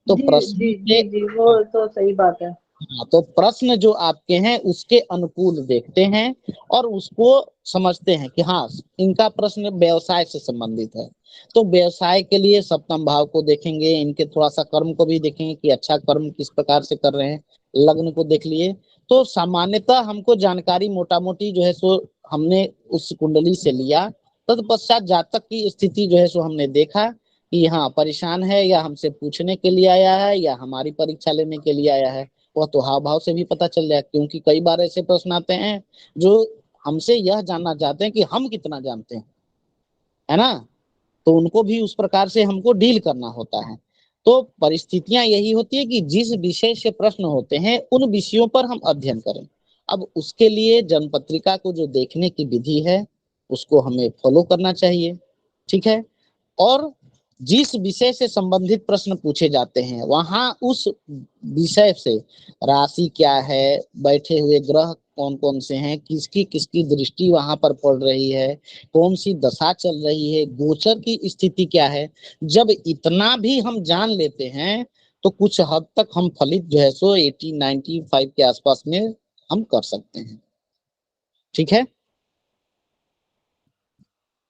तो जी प्रश्न जी से जी जी, वो तो सही बात है। हाँ, तो प्रश्न जो आपके हैं उसके अनुकूल देखते हैं और उसको समझते हैं कि हाँ इनका प्रश्न व्यवसाय से संबंधित है, तो व्यवसाय के लिए सप्तम भाव को देखेंगे, इनके थोड़ा सा कर्म को भी देखेंगे कि अच्छा कर्म किस प्रकार से कर रहे हैं, लग्न को देख लिए। तो सामान्यतः हमको जानकारी मोटा मोटी जो है सो हमने उस कुंडली से लिया, तत्पश्चात जातक की स्थिति जो है सो हमने देखा कि हाँ परेशान है या हमसे पूछने के लिए आया है या हमारी परीक्षा लेने के लिए आया है, वह तो हाव भाव से भी पता चल जाए। क्योंकि कई बार ऐसे प्रश्न आते हैं जो हमसे यह जानना चाहते हैं कि हम कितना जानते हैं, है ना, तो उनको भी उस प्रकार से हमको डील करना होता है। तो परिस्थितियां यही होती है कि जिस विषय से प्रश्न होते हैं उन विषयों पर हम अध्ययन करें। अब उसके लिए जन्मपत्रिका को जो देखने की विधि है उसको हमें फॉलो करना चाहिए, ठीक है। और जिस विषय से संबंधित प्रश्न पूछे जाते हैं वहां उस विषय से राशि क्या है, बैठे हुए ग्रह कौन कौन से हैं, किसकी किसकी दृष्टि वहां पर पड़ रही है, कौन सी दशा चल रही है, गोचर की स्थिति क्या है, जब इतना भी हम जान लेते हैं तो कुछ हद तक हम फलित जो है सो 80-95 के आसपास में हम कर सकते हैं। ठीक है,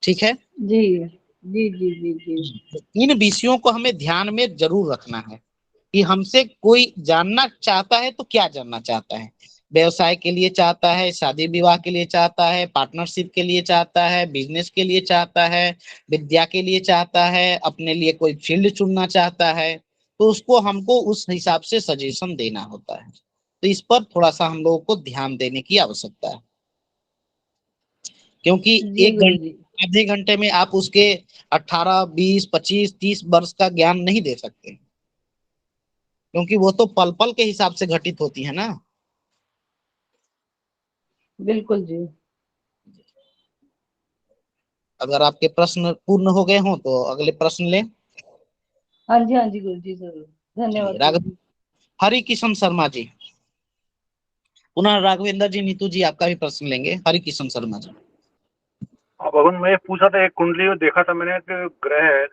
ठीक है जी जी जी जी जी। इन विषयों को हमें ध्यान में जरूर रखना है कि हमसे कोई जानना चाहता है तो क्या जानना चाहता है, व्यवसाय के लिए चाहता है, शादी विवाह के लिए चाहता है, पार्टनरशिप के लिए चाहता है, बिजनेस के लिए चाहता है, विद्या के लिए चाहता है, अपने लिए कोई फील्ड चुनना चाहता है, तो उसको हमको उस हिसाब से सजेशन देना होता है। तो इस पर थोड़ा सा हम लोगों को ध्यान देने की आवश्यकता है, क्योंकि जी एक गुरु घंटे जी। आधे घंटे में आप उसके 18, 20, 25, 30 वर्ष का ज्ञान नहीं दे सकते, क्योंकि वो तो पल पल के हिसाब से घटित होती है ना। बिल्कुल जी। अगर आपके प्रश्न पूर्ण हो गए हों तो अगले प्रश्न लें। हाँ जी गुरु जी जरूर। चलिए धन्यवाद गुरु जी। हरि किशन शर्मा जी, पुनः राघवेंद्र जी, नीतू जी आपका भी प्रश्न लेंगे। हरि किशन शर्मा जी। हाँ भगवान, मैं पूछा था एक कुंडली देखा था मैंने कि ग्रह है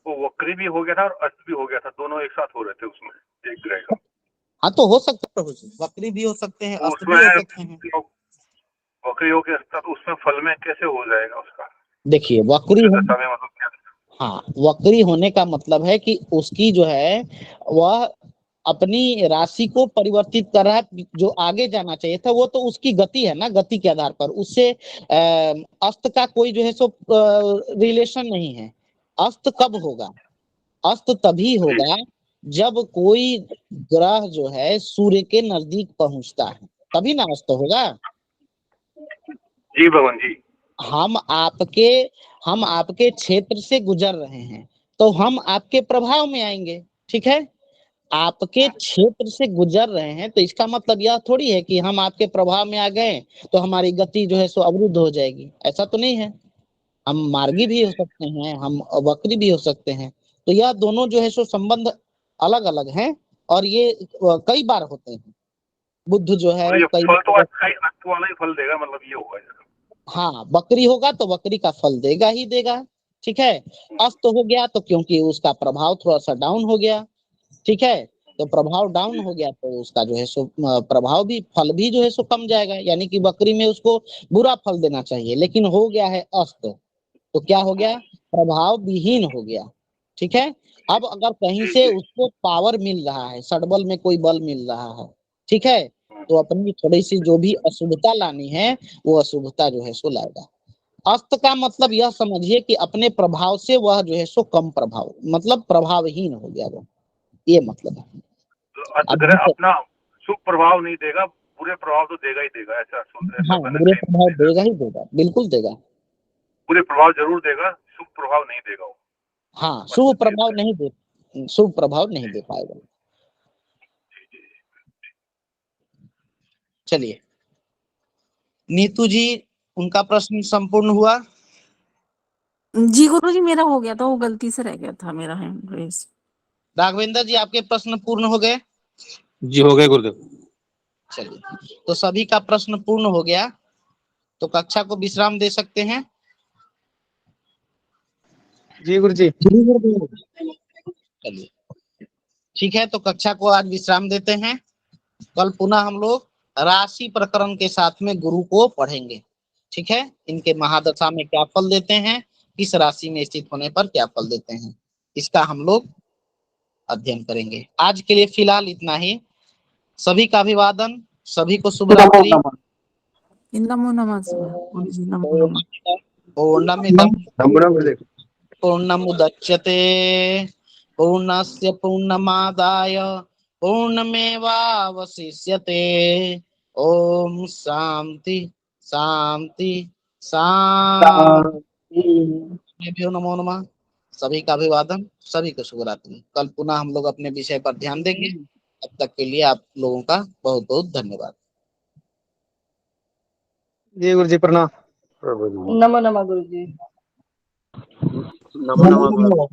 वो वक्री भी हो गया था और अस्त भी हो गया था, दोनों एक साथ हो रहे थे उसमें एक ग्रह का। हाँ तो हो सकता है प्रभु जी, वक्री भी हो सकते हैं, वो अस्त भी हो सकते हैं। उसमें वक्री हो गया था तो उसमें फल में कैसे हो जाएगा उसका? देखिए वक्री उस हो, दशा में मतलब क्या? हाँ वक्री होने का मतलब है कि उसकी जो है वह अपनी राशि को परिवर्तित कर रहा है, जो आगे जाना चाहिए था वो तो उसकी गति है ना, गति के आधार पर उससे अस्त का कोई जो है सो रिलेशन नहीं है। अस्त कब होगा, अस्त तभी होगा जब कोई ग्रह जो है सूर्य के नजदीक पहुंचता है, तभी ना अस्त होगा। जी भगवान जी। हम आपके हम आपके क्षेत्र से गुजर रहे हैं तो हम आपके प्रभाव में आएंगे, ठीक है। आपके क्षेत्र से गुजर रहे हैं तो इसका मतलब यह थोड़ी है कि हम आपके प्रभाव में आ गए तो हमारी गति जो है सो अवरुद्ध हो जाएगी, ऐसा तो नहीं है। हम मार्गी भी हो सकते हैं, हम वक्री भी हो सकते हैं। तो यह दोनों जो है सो संबंध अलग अलग हैं और ये कई बार होते हैं। बुद्ध जो है और ये कई फल तो बार, अच्छा ही अस्त वाला ही फल देगा, मतलब ये होगा इसका। हाँ बकरी होगा तो बकरी का फल देगा ही देगा, ठीक है। अस्त हो गया तो क्योंकि उसका प्रभाव थोड़ा सा डाउन हो गया, ठीक है, तो प्रभाव डाउन हो गया तो उसका जो है सो प्रभाव भी, फल भी जो है सो कम जाएगा। यानी कि बकरी में उसको बुरा फल देना चाहिए लेकिन हो गया है अस्त, तो क्या हो गया, प्रभाव विहीन हो गया, ठीक है। अब अगर कहीं से उसको पावर मिल रहा है, सडबल में कोई बल मिल रहा है, ठीक है, तो अपनी थोड़ी सी जो भी अशुभता लानी है वो अशुभता जो है सो लाएगा। अस्त का मतलब यह समझिए कि अपने प्रभाव से वह जो है सो कम प्रभाव, मतलब प्रभावहीन हो गया वो, ये मतलब है। तो अस्त अब ग्रह अपना शुभ प्रभाव नहीं देगा, बुरे प्रभाव तो देगा ही देगा, ऐसा हाँ ऐसा मैंने बुरे कहीं प्रभाव देखा। देगा ही देगा, बिल्कुल देगा। बुरे प्रभाव जरूर देगा, शुभ प्रभाव नहीं देगा वो। हाँ अस्त शुभ के प्रभाव ग्रह। नहीं दे, शुभ प्रभाव नहीं दे पाएगा। चलिए नीतू जी, उनका प्रश्न संपूर्ण हुआ। जी गुरु जी मेरा हो गया था, वो गलती से रह गया था मेरा हैंड रेस। राघवेंद्र जी आपके प्रश्न पूर्ण हो गए। जी हो गए गुरुदेव। चलिए तो सभी का प्रश्न पूर्ण हो गया तो कक्षा को विश्राम दे सकते हैं। जी गुरु जी। चलिए ठीक है, तो कक्षा को आज विश्राम देते हैं। कल पुनः हम लोग राशि प्रकरण के साथ में गुरु को पढ़ेंगे। ठीक है, इनके महादशा में क्या फल देते हैं, किस राशि में स्थित होने पर क्या फल देते हैं, इसका हम लोग अध्ययन करेंगे। आज के लिए फिलहाल इतना ही। सभी का अभिवादन, सभी को शुभ रात्रि। नमो नमः शिवाय। गुरु जी नमो नमः। पूर्णमिदं पूर्णमुदच्यते पूर्णस्य पूर्णमादाय पूर्णमेवावशिष्यते। ओम शांति शांति शांति। नमो नमः। सभी का अभिवादन, सभी को शुभ रात्रि। कल पुनः हम लोग अपने विषय पर ध्यान देंगे। तब तक के लिए आप लोगों का बहुत बहुत धन्यवाद। जी गुरु जी प्रणाम। नमो नमः गुरु जी। नमो नमः।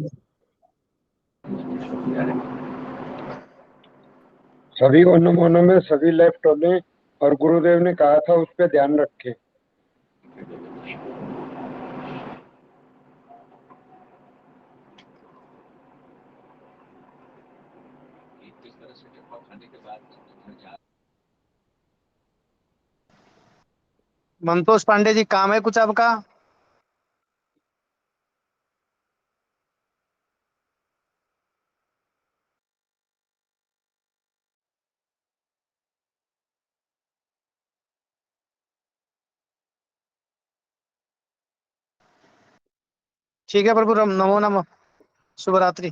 सभी को नमो नमः। सभी लेफ्ट हो लें और गुरुदेव ने कहा था उस पर ध्यान रखें। मंतोष पांडे जी काम है कुछ आपका? ठीक है प्रभु, नमो नमः। शुभ रात्रि।